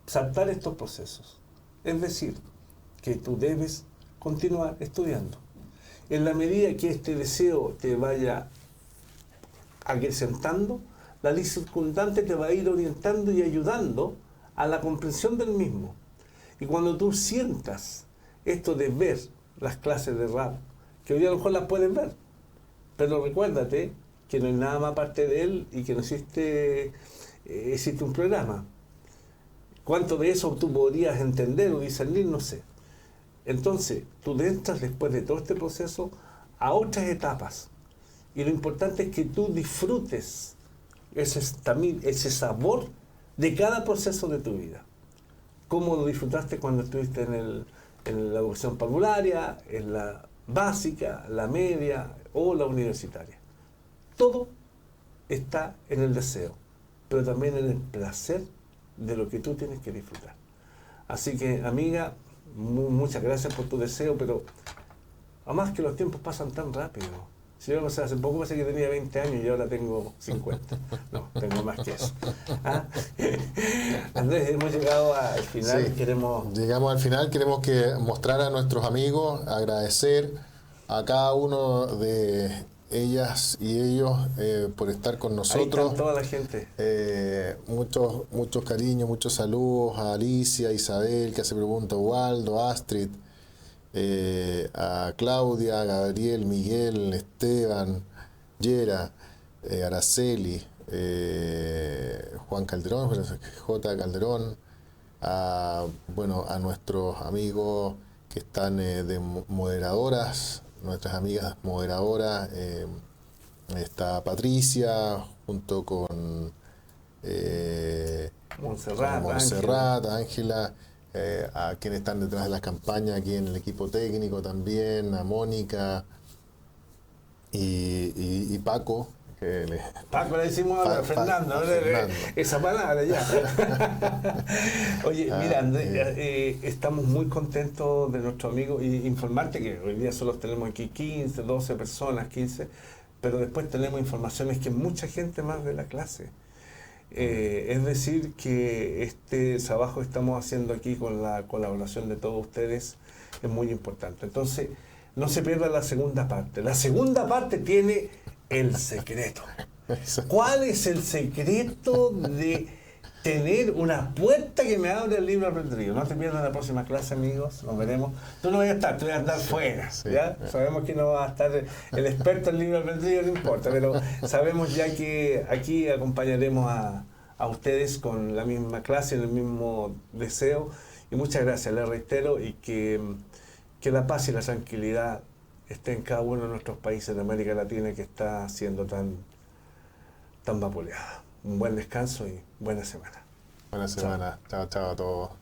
Speaker 2: saltar estos procesos. Es decir, que tú debes continuar estudiando. En la medida que este deseo te vaya acrecentando, la ley circundante te va a ir orientando y ayudando a la comprensión del mismo. Y cuando tú sientas esto de ver las clases de rap, que hoy a lo mejor las puedes ver, pero recuérdate que no hay nada más aparte de él y que no existe un programa. ¿Cuánto de eso tú podrías entender o discernir? No sé. Entonces, tú entras después de todo este proceso a otras etapas. Y lo importante es que tú disfrutes ese sabor de cada proceso de tu vida. ¿Cómo lo disfrutaste cuando estuviste en la educación parvularia, en la básica, la media o la universitaria? Todo está en el deseo, pero también en el placer de lo que tú tienes que disfrutar. Así que, amiga, muchas gracias por tu deseo, pero Además que los tiempos pasan tan rápido. Si yo, o sea, hace poco pensé que tenía 20 años y ahora tengo 50. No, tengo más que eso. ¿Ah? Andrés, hemos llegado al final.
Speaker 1: Sí,
Speaker 2: Queremos...
Speaker 1: llegamos al final, queremos que mostrar a nuestros amigos, agradecer a cada uno de ellas y ellos por estar con nosotros.
Speaker 2: Ahí está toda la gente.
Speaker 1: Muchos cariños, muchos saludos a Alicia, Isabel, que hace pregunta, Waldo, Astrid, a Claudia, Gabriel, Miguel, Esteban, Yera, Araceli, Juan Calderón, J. Calderón, a nuestros amigos que están de moderadoras, nuestras amigas moderadoras, está Patricia junto con
Speaker 2: Montserrat,
Speaker 1: Ángela, a quienes están detrás de las campañas aquí en el equipo técnico también, a Mónica y Paco.
Speaker 2: Paco le decimos ahora, Fernando,
Speaker 1: Fernando.
Speaker 2: Esa palabra ya. Oye, mira, Andrés, estamos muy contentos de nuestro amigo y informarte que hoy día solo tenemos aquí 15, 12 personas, 15, pero después tenemos informaciones que mucha gente más de la clase. Es decir, que este trabajo que estamos haciendo aquí con la colaboración de todos ustedes es muy importante. Entonces, no se pierda la segunda parte. La segunda parte tiene el secreto. ¿Cuál es el secreto de tener una puerta que me abre el libre albedrío? No te pierdas la próxima clase, amigos. Nos veremos. Tú no vas a estar, tú vas a estar fuera.
Speaker 1: Sí.
Speaker 2: ¿Ya? Sabemos que no va a estar el experto en libre albedrío, no importa, pero sabemos ya que aquí acompañaremos a ustedes con la misma clase, el mismo deseo. Y muchas gracias, les reitero, y que la paz y la tranquilidad esté en cada uno de nuestros países de América Latina que está siendo tan vapuleada. Un buen descanso y buena semana.
Speaker 1: Buena semana. Chao, chao a todos.